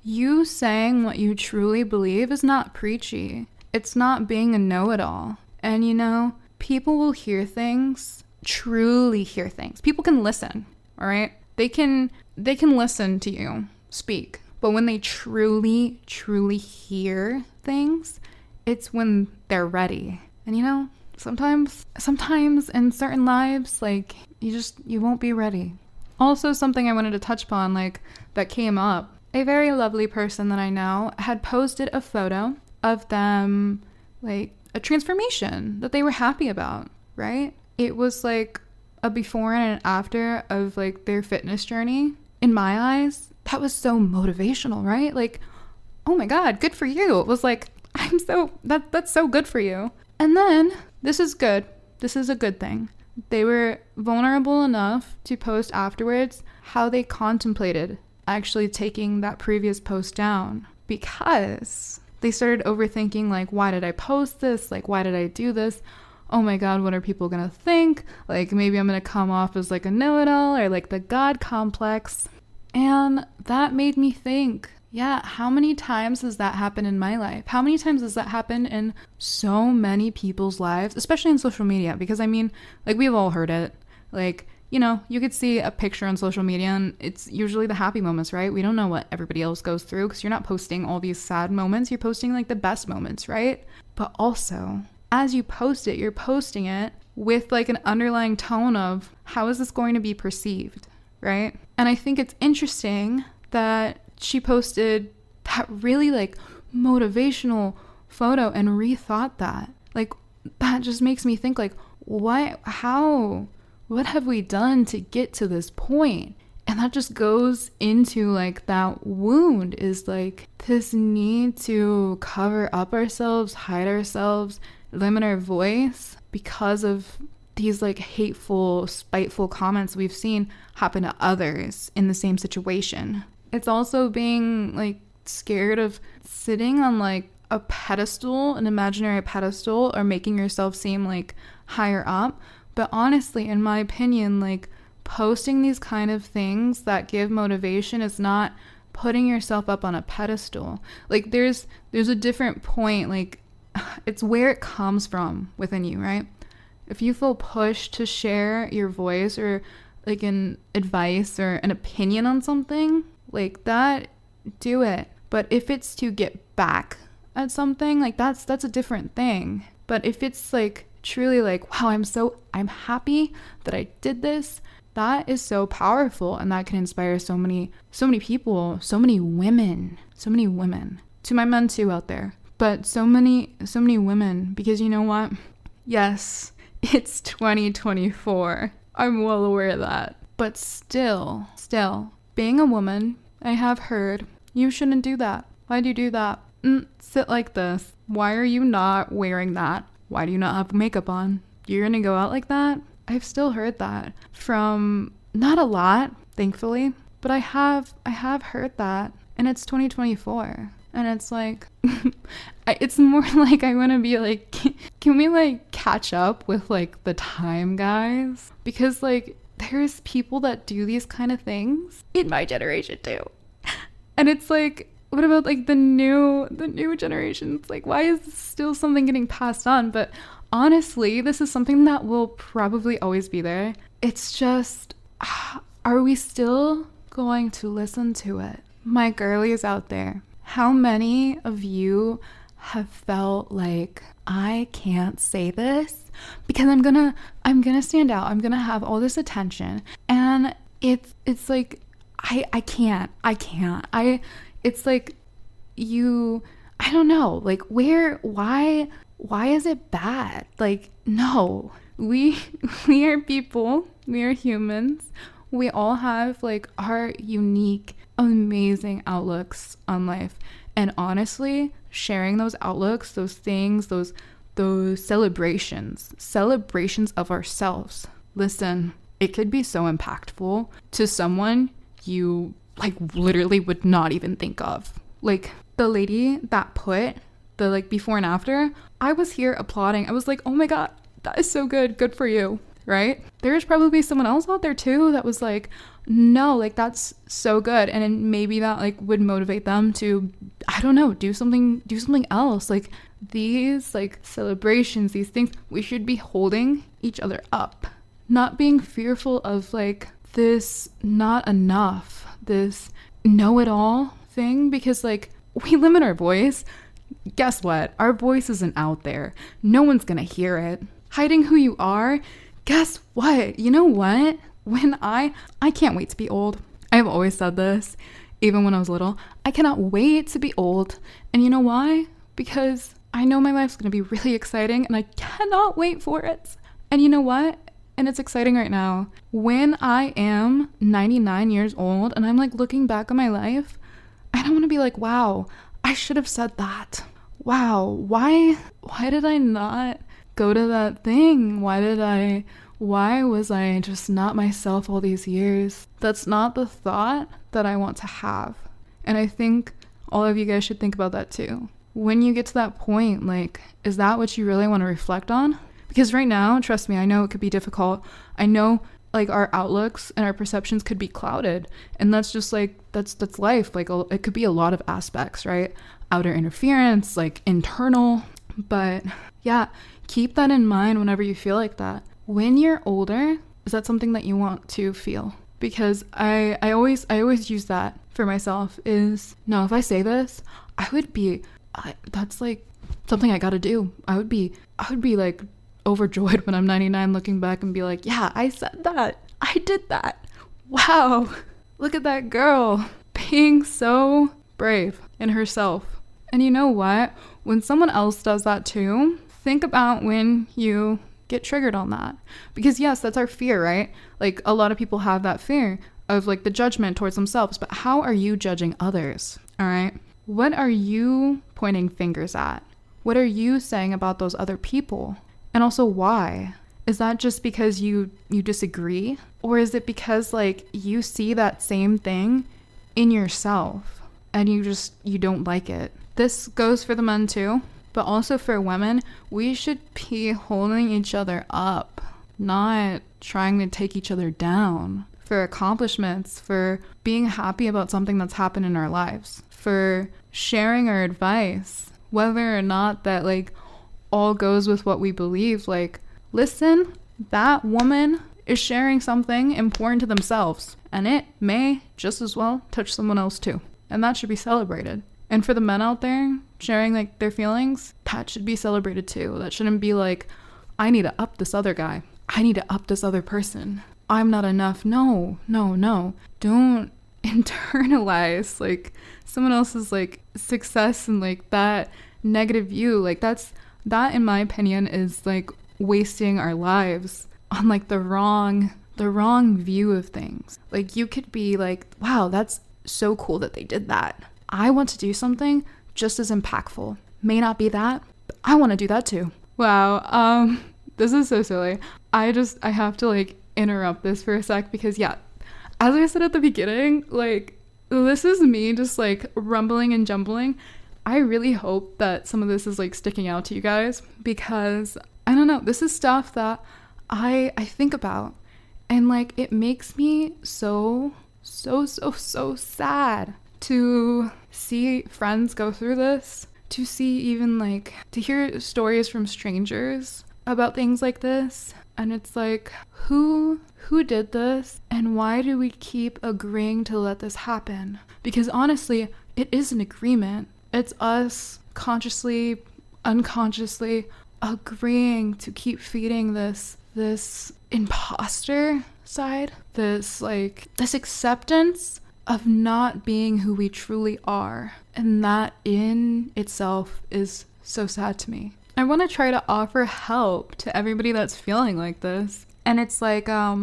You saying what you truly believe is not preachy. It's not being a know-it-all. And you know, people will hear things, truly hear things. People can listen, all right? They can listen to you speak. But when they truly, truly hear things, it's when they're ready. And you know, sometimes in certain lives, like you won't be ready. Also, something I wanted to touch upon, like that came up, a very lovely person that I know had posted a photo of them like a transformation that they were happy about, right? It was like a before and an after of like their fitness journey. In my eyes, that was so motivational, right? Like, oh my God, good for you. It was like, that's so good for you. And then this is good. This is a good thing. They were vulnerable enough to post afterwards how they contemplated actually taking that previous post down, because they started overthinking, like, why did I post this? Like, why did I do this? Oh my God, what are people gonna think? Like, maybe I'm gonna come off as like a know-it-all or like the God complex. And that made me think, yeah, how many times has that happened in my life? How many times has that happened in so many people's lives, especially in social media? Because I mean, like, we've all heard it. Like, you know, you could see a picture on social media and it's usually the happy moments, right? We don't know what everybody else goes through because you're not posting all these sad moments. You're posting like the best moments, right? But also, as you post it, you're posting it with like an underlying tone of how is this going to be perceived, right? And I think it's interesting that she posted that really like motivational photo and rethought that. Like, that just makes me think, like, what have we done to get to this point? And that just goes into like that wound, is like this need to cover up ourselves, hide ourselves, limit our voice because of these like hateful, spiteful comments we've seen happen to others in the same situation. It's also being like scared of sitting on like a pedestal, an imaginary pedestal, or making yourself seem like higher up. But honestly, in my opinion, like, posting these kind of things that give motivation is not putting yourself up on a pedestal. Like, there's a different point. Like, it's where it comes from within you, right? If you feel pushed to share your voice or like an advice or an opinion on something like that, do it. But if it's to get back at something, like, that's a different thing. But if it's like truly like, wow, I'm happy that I did this, that is so powerful, and that can inspire so many people, so many women, to my men too out there, but so many women, because you know what? Yes, it's 2024. I'm well aware of that. But still, being a woman, I have heard, you shouldn't do that. Why do you do that? Sit like this. Why are you not wearing that? Why do you not have makeup on? You're gonna go out like that? I've still heard that from, not a lot, thankfully, but I have heard that, and it's 2024, and it's like, it's more like I want to be like, can we like catch up with like the time, guys? Because like, there's people that do these kind of things in my generation too, and it's like, what about like the new generations? Like, why is this still something getting passed on? But honestly, this is something that will probably always be there. It's just, are we still going to listen to it? My girlies out there, how many of you have felt like, I can't say this because I'm gonna stand out, I'm gonna have all this attention, and it's like, I can't. It's like, I don't know, like, why is it bad? Like, no, we are people, we are humans, we all have like our unique, amazing outlooks on life, and honestly, sharing those outlooks, those things, those celebrations of ourselves, listen, it could be so impactful to someone you like literally would not even think of. Like, the lady that put the like before and after, I was here applauding. I was like, oh my God, that is so good for you, right? There's probably someone else out there too that was like, no, like, that's so good, and then maybe that like would motivate them to, I don't know, do something else. Like, these like celebrations, these things, we should be holding each other up, not being fearful of like this not enough, this know-it-all thing, because like, we limit our voice. Guess what? Our voice isn't out there. No one's gonna hear it. Hiding who you are, guess what? You know what? When I can't wait to be old. I've always said this, even when I was little. I cannot wait to be old. And you know why? Because I know my life's gonna be really exciting and I cannot wait for it. And you know what? And it's exciting right now. When I am 99 years old and I'm like looking back on my life, I don't want to be like, wow, I should have said that. Wow, why did I not go to that thing? Why was I just not myself all these years? That's not the thought that I want to have. And I think all of you guys should think about that too. When you get to that point, like, is that what you really want to reflect on? Because right now, trust me, I know it could be difficult. I know like our outlooks and our perceptions could be clouded. And that's just like, that's life. Like it could be a lot of aspects, right? Outer interference, like internal. But yeah, keep that in mind whenever you feel like that. When you're older, is that something that you want to feel? Because I always use that for myself is, no, if I say this, that's like something I gotta do. I would be like overjoyed when I'm 99 looking back and be like, yeah, I said that. I did that. Wow. Look at that girl being so brave in herself. And you know what? When someone else does that too, think about when you get triggered on that. Because yes, that's our fear, right? Like a lot of people have that fear of like the judgment towards themselves, but how are you judging others? All right. What are you pointing fingers at? What are you saying about those other people? And also why? Is that just because you disagree? Or is it because like you see that same thing in yourself and you don't like it? This goes for the men too, but also for women. We should be holding each other up, not trying to take each other down for accomplishments, for being happy about something that's happened in our lives, for sharing our advice, whether or not that like all goes with what we believe. Like, listen, that woman is sharing something important to themselves, and it may just as well touch someone else too, and that should be celebrated. And for the men out there sharing like their feelings, that should be celebrated too. That shouldn't be like, I need to up this other guy, I need to up this other person, I'm not enough. No, don't internalize like someone else's like success and like that negative view. Like that in my opinion is like wasting our lives on like the wrong view of things. Like you could be like, wow, that's so cool that they did that. I want to do something just as impactful. May not be that, but I want to do that too. Wow, this is so silly. I have to like interrupt this for a sec because yeah, as I said at the beginning, like this is me just like rumbling and jumbling. I really hope that some of this is like sticking out to you guys because I don't know, this is stuff that I think about and like it makes me so sad to see friends go through this, to see even like to hear stories from strangers about things like this. And it's like, who did this and why do we keep agreeing to let this happen? Because honestly, it is an agreement. It's us consciously, unconsciously agreeing to keep feeding this imposter side, this acceptance of not being who we truly are. And that in itself is so sad to me. I want to try to offer help to everybody that's feeling like this. And it's like, I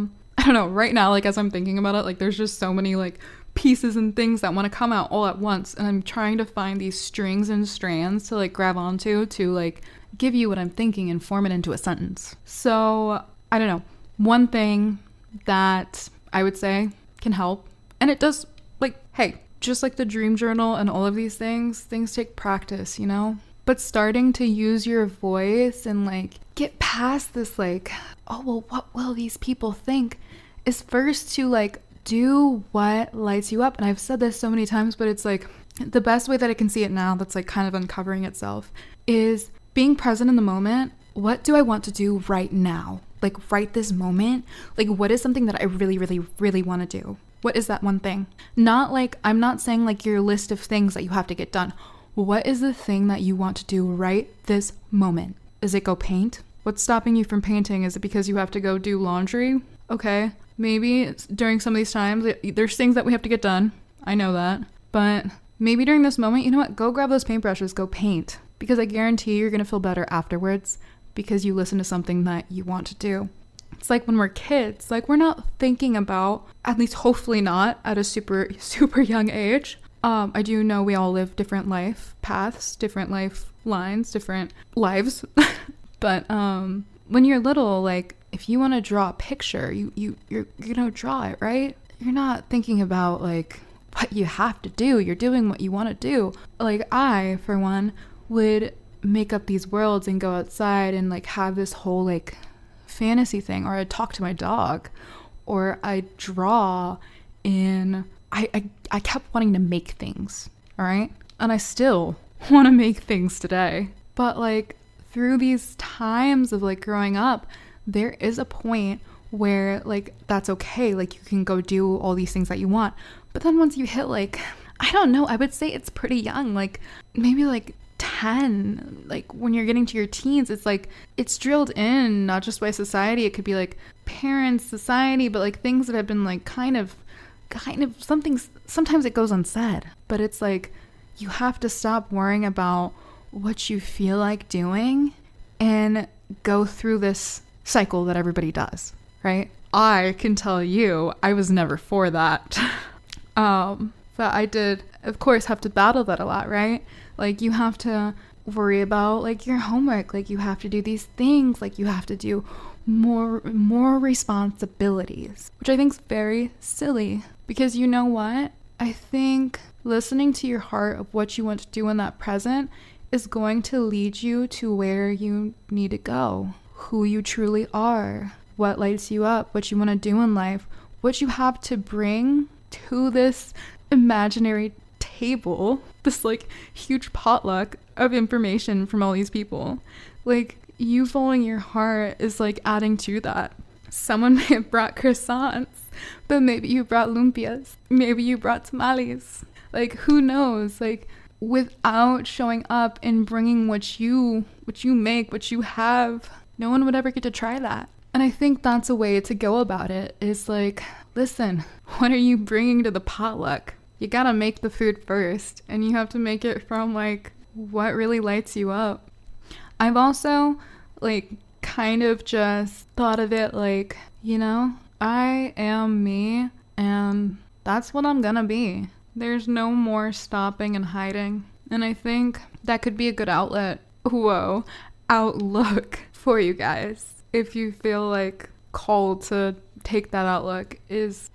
don't know, right now, like as I'm thinking about it, like there's just so many like pieces and things that want to come out all at once. And I'm trying to find these strings and strands to like grab onto to like give you what I'm thinking and form it into a sentence. So I don't know. One thing that I would say can help, and it does, like, hey, just like the dream journal and all of these things take practice, you know? But starting to use your voice and like get past this like, oh, well, what will these people think, is first to like do what lights you up. And I've said this so many times, but it's like the best way that I can see it now that's like kind of uncovering itself is being present in the moment. What do I want to do right now? Like right this moment? Like what is something that I really, really, really want to do? What is that one thing? Not like, I'm not saying like your list of things that you have to get done. What is the thing that you want to do right this moment? Is it go paint? What's stopping you from painting? Is it because you have to go do laundry? Okay, maybe during some of these times, there's things that we have to get done. I know that. But maybe during this moment, you know what? Go grab those paintbrushes, go paint. because I guarantee you're going to feel better afterwards because you listen to something that you want to do. It's like when we're kids, like we're not thinking about, at least hopefully not at a super, super young age. I do know we all live different life paths, different life lines, different lives. But when you're little, like if you want to draw a picture, you're gonna draw it, right? You're not thinking about like what you have to do. You're doing what you want to do. Like I, for one, would make up these worlds and go outside and like have this whole like fantasy thing, or I'd talk to my dog, or I'd draw, and I kept wanting to make things, all right? And I still want to make things today. But like through these times of like growing up, there is a point where like that's okay, like you can go do all these things that you want. But then once you hit like, I don't know, I would say it's pretty young, like maybe like 10, like when you're getting to your teens, it's like it's drilled in, not just by society, it could be like parents, society, but like things that have been like kind of something, sometimes it goes unsaid, but it's like you have to stop worrying about what you feel like doing and go through this cycle that everybody does, right? I can tell you I was never for that. But I did, of course, have to battle that a lot, right? Like you have to worry about like your homework, like you have to do these things, like you have to do more responsibilities, which I think is very silly, because you know what? I think listening to your heart of what you want to do in that present is going to lead you to where you need to go, who you truly are, what lights you up, what you want to do in life, what you have to bring to this imaginary table, this like huge potluck of information from all these people. Like you following your heart is like adding to that. Someone may have brought croissants, but maybe you brought lumpias, maybe you brought tamales. Like who knows? Like without showing up and bringing what you make, what you have, no one would ever get to try that. And I think that's a way to go about it, is like, listen, what are you bringing to the potluck? You gotta make the food first, and you have to make it from like what really lights you up. I've also like kind of just thought of it like, you know, I am me and that's what I'm gonna be. There's no more stopping and hiding. And I think that could be a good outlook for you guys. If you feel like called to take that outlook, is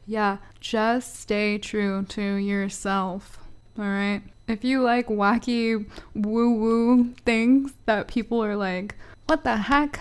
just stay true to yourself. All right. If you like wacky woo-woo things that people are like, what the heck?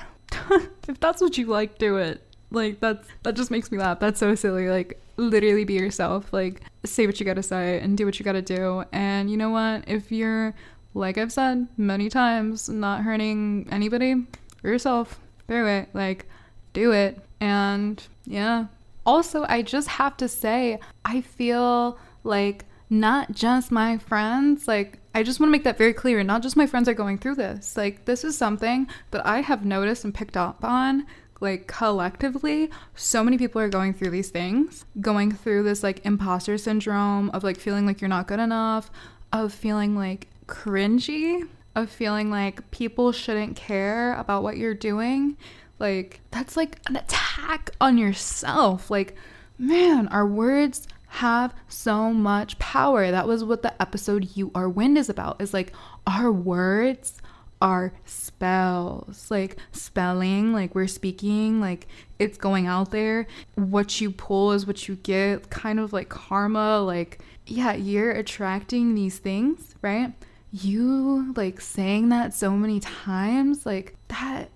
If that's what you like, do it. Like that just makes me laugh. That's so silly. Like literally be yourself. Like say what you gotta say and do what you gotta do. And you know what? If you're, like I've said many times, not hurting anybody or yourself, through it, like do it. And yeah, also I just have to say, I feel like not just my friends, like I just want to make that very clear, not just my friends are going through this. Like this is something that I have noticed and picked up on, like collectively. So many people are going through these things, going through this like imposter syndrome of like feeling like you're not good enough, of feeling like cringy, of feeling like people shouldn't care about what you're doing. Like that's like an attack on yourself. Like, man, our words have so much power. That was what the episode You Are Wind is about, is like our words are spells, like spelling, like we're speaking, like it's going out there. What you pull is what you get, kind of like karma. Like, yeah, you're attracting these things, right? You like saying that so many times, like that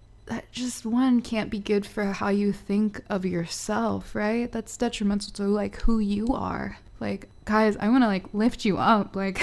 just one can't be good for how you think of yourself, right? That's detrimental to like who you are. Like, guys, I want to like lift you up. Like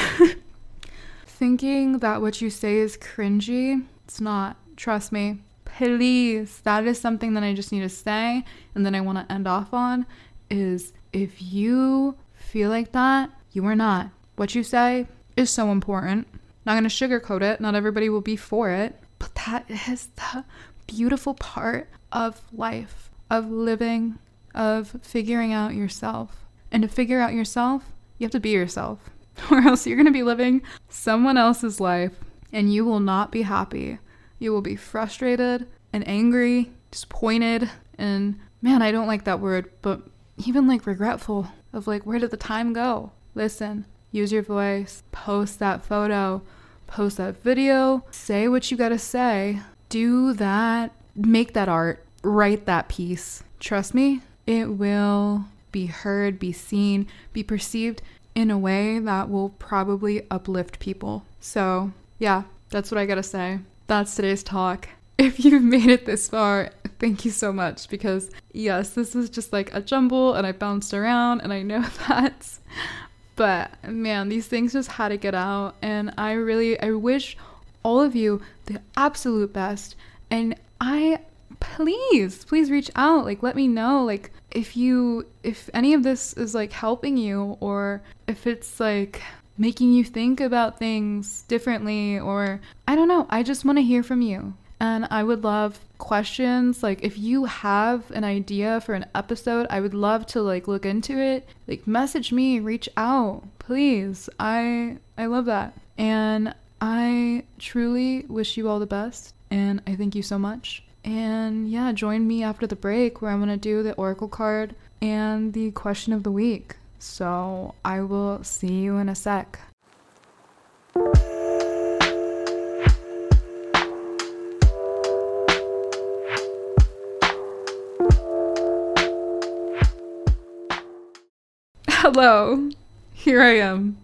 thinking that what you say is cringy, it's not. Trust me. Please. That is something that I just need to say, and then I want to end off on, is if you feel like that, you are not. What you say is so important. Not going to sugarcoat it. Not everybody will be for it. But that is the beautiful part of life, of living, of figuring out yourself. And to figure out yourself, you have to be yourself. Or else you're going to be living someone else's life. and you will not be happy. You will be frustrated and angry, disappointed, and man, I don't like that word, but even like regretful of like, where did the time go? Listen, use your voice, post that photo, post that video, say what you gotta say, do that, make that art, write that piece. Trust me, it will be heard, be seen, be perceived in a way that will probably uplift people. So yeah, that's what I gotta say. That's today's talk. If you've made it this far, thank you so much, because yes, this is just like a jumble and I bounced around and I know that, but man, these things just had to get out, and I wish all of you the absolute best, and please reach out, like let me know, like if any of this is like helping you, or if it's like making you think about things differently, or I don't know, I just want to hear from you. And I would love questions. Like if you have an idea for an episode, I would love to like look into it. Like message me, reach out, please. I love that. And I truly wish you all the best. And I thank you so much. And yeah, join me after the break where I'm going to do the oracle card and the question of the week. So I will see you in a sec. Hello, here I am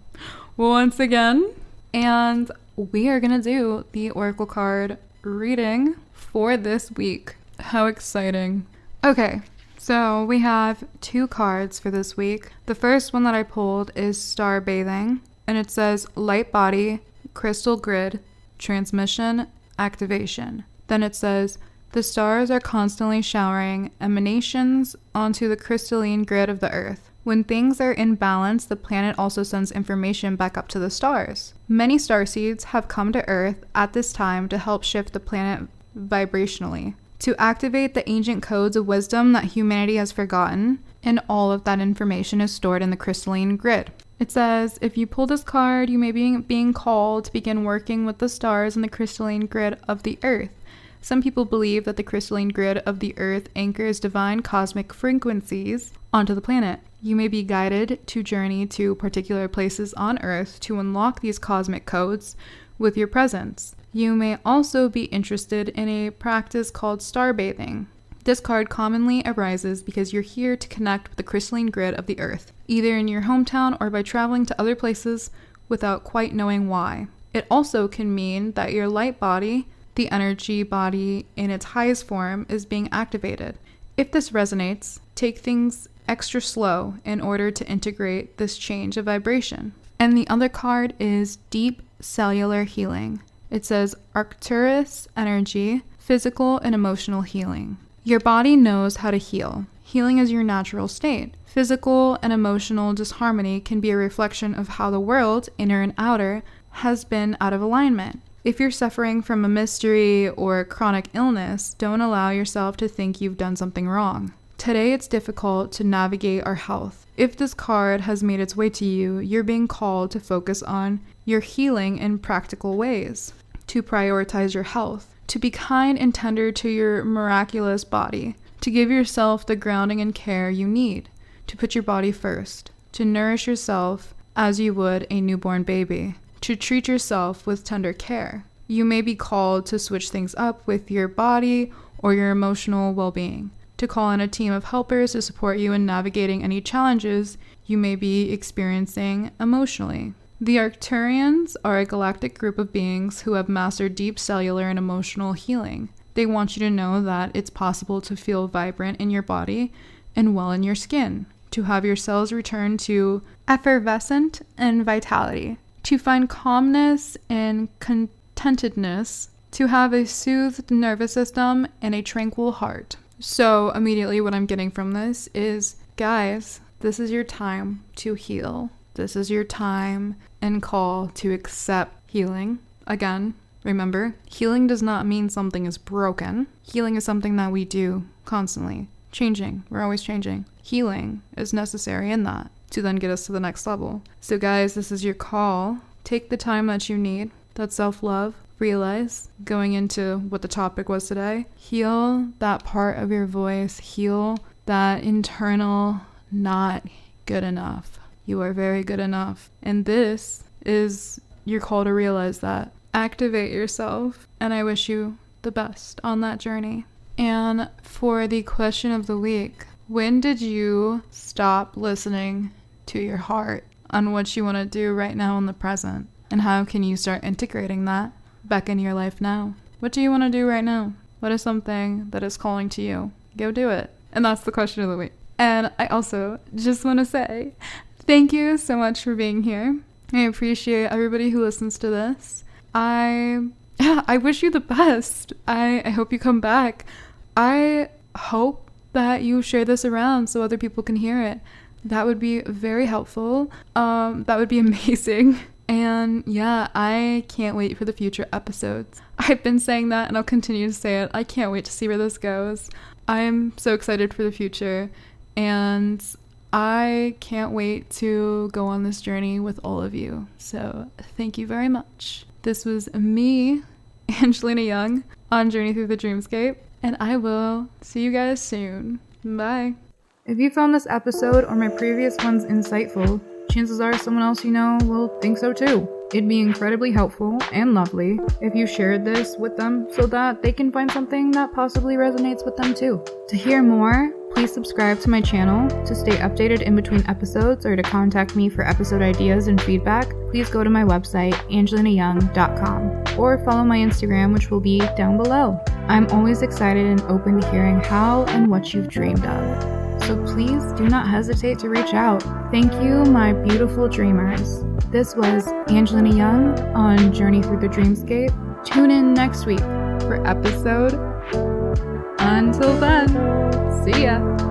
once again, and we are gonna do the oracle card reading for this week. How exciting. Okay, so we have 2 cards for this week. The first one that I pulled is Star Bathing, and it says light body, crystal grid, transmission, activation. Then it says the stars are constantly showering emanations onto the crystalline grid of the earth. When things are in balance, the planet also sends information back up to the stars. Many starseeds have come to Earth at this time to help shift the planet vibrationally, to activate the ancient codes of wisdom that humanity has forgotten, and all of that information is stored in the crystalline grid. It says, if you pull this card, you may be being called to begin working with the stars in the crystalline grid of the Earth. Some people believe that the crystalline grid of the Earth anchors divine cosmic frequencies onto the planet. You may be guided to journey to particular places on Earth to unlock these cosmic codes with your presence. You may also be interested in a practice called star bathing. This card commonly arises because you're here to connect with the crystalline grid of the Earth, either in your hometown or by traveling to other places without quite knowing why. It also can mean that your light body, the energy body in its highest form, is being activated. If this resonates, take things extra slow in order to integrate this change of vibration. And the other card is Deep Cellular Healing. It says Arcturus energy, physical and emotional healing. Your body knows how to heal. Healing is your natural state. Physical and emotional disharmony can be a reflection of how the world, inner and outer, has been out of alignment. If you're suffering from a mystery or chronic illness, don't allow yourself to think you've done something wrong. Today, it's difficult to navigate our health. If this card has made its way to you, you're being called to focus on your healing in practical ways, to prioritize your health, to be kind and tender to your miraculous body, to give yourself the grounding and care you need, to put your body first, to nourish yourself as you would a newborn baby, to treat yourself with tender care. You may be called to switch things up with your body or your emotional well-being, to call in a team of helpers to support you in navigating any challenges you may be experiencing emotionally. The Arcturians are a galactic group of beings who have mastered deep cellular and emotional healing. They want you to know that it's possible to feel vibrant in your body and well in your skin, to have your cells return to effervescent and vitality, to find calmness and contentedness, to have a soothed nervous system and a tranquil heart. So immediately what I'm getting from this is, guys, this is your time to heal. This is your time and call to accept healing. Again, remember, healing does not mean something is broken. Healing is something that we do constantly. Changing. We're always changing. Healing is necessary in that to then get us to the next level. So guys, this is your call. Take the time that you need. that self-love. Realize, going into what the topic was today, heal that part of your voice, heal that internal not good enough. You are very good enough. And this is your call to realize that. Activate yourself, and I wish you the best on that journey. And for the question of the week, when did you stop listening to your heart on what you want to do right now in the present? And how can you start integrating that back in your life now? What do you want to do right now? What is something that is calling to you? Go do it. And that's the question of the week. And I also just want to say thank you so much for being here. I appreciate everybody who listens to this. I wish you the best. I hope you come back. I hope that you share this around so other people can hear it. That would be very helpful. That would be amazing. And yeah, I can't wait for the future episodes. I've been saying that and I'll continue to say it. I can't wait to see where this goes. I'm so excited for the future, and I can't wait to go on this journey with all of you. So thank you very much. This was me, Angelina Young, on Journey Through the Dreamscape, and I will see you guys soon. Bye. If you found this episode or my previous ones insightful, chances are someone else you know will think so too. It'd be incredibly helpful and lovely if you shared this with them so that they can find something that possibly resonates with them too. To hear more, please subscribe to my channel. To stay updated in between episodes or to contact me for episode ideas and feedback, please go to my website, angelinayoung.com, or follow my Instagram, which will be down below. I'm always excited and open to hearing how and what you've dreamed of. So please do not hesitate to reach out. Thank you, my beautiful dreamers. This was Angelina Young on Journey Through the Dreamscape. Tune in next week for episode. Until then, see ya.